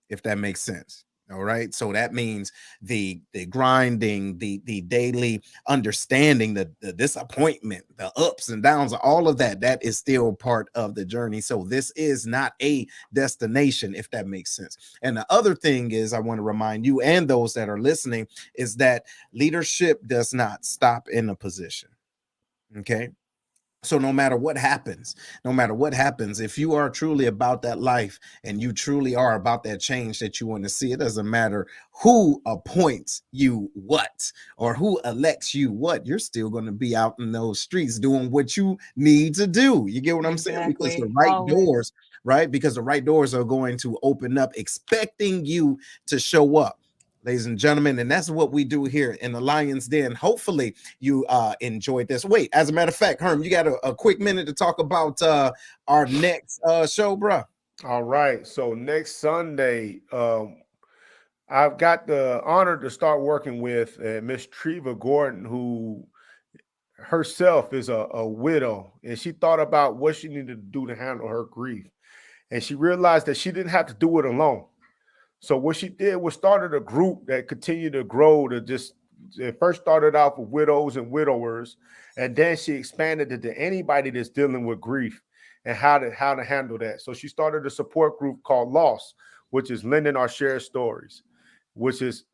[SPEAKER 1] if that makes sense. All right. So that means the grinding, the daily understanding, the disappointment, the ups and downs, all of that, that is still part of the journey. So this is not a destination, if that makes sense. And the other thing is, I want to remind you and those that are listening, is that leadership does not stop in a position. Okay. So no matter what happens, if you are truly about that life and you truly are about that change that you want to see, it doesn't matter who appoints you what or who elects you what, you're still going to be out in those streets doing what you need to do. You get what I'm saying? Because the
[SPEAKER 3] Exactly.
[SPEAKER 1] right
[SPEAKER 3] Always.
[SPEAKER 1] doors, right? Because the right doors are going to open up, expecting you to show up. Ladies and gentlemen, and that's what we do here in the Lion's Den. Hopefully you enjoyed this. Wait, as a matter of fact, Herm, you got a quick minute to talk about our next show, bro?
[SPEAKER 2] All right. So next Sunday, I've got the honor to start working with Miss Treva Gordon, who herself is a widow, and she thought about what she needed to do to handle her grief. And she realized that she didn't have to do it alone. So what she did was started a group that continued to grow. It first started off with widows and widowers, and then she expanded it to anybody that's dealing with grief and how to handle that. So she started a support group called Loss, which is lending our shared stories, which has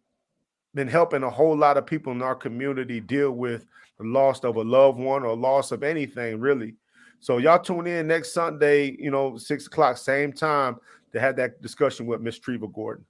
[SPEAKER 2] been helping a whole lot of people in our community deal with the loss of a loved one or loss of anything, really. So y'all tune in next Sunday, 6 o'clock, same time, to have that discussion with Miss Treva Gordon.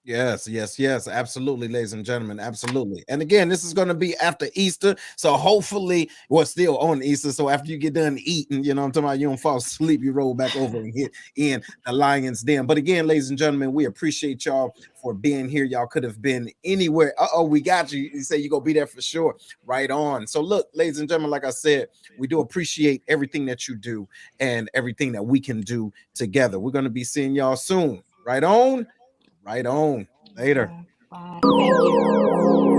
[SPEAKER 1] Yes, yes, yes, absolutely, ladies and gentlemen, absolutely. And again, this is going to be after Easter, so hopefully we're still on Easter. So after you get done eating, you know what I'm talking about, you don't fall asleep, you roll back over and hit in the Lion's Den. But again, ladies and gentlemen, we appreciate y'all for being here. Y'all could have been anywhere. We got you. You say you're gonna be there for sure. Right on. So look, ladies and gentlemen, like I said, we do appreciate everything that you do and everything that we can do together. We're gonna be seeing y'all soon. Right on. Right on. Later.
[SPEAKER 3] Bye. Thank you.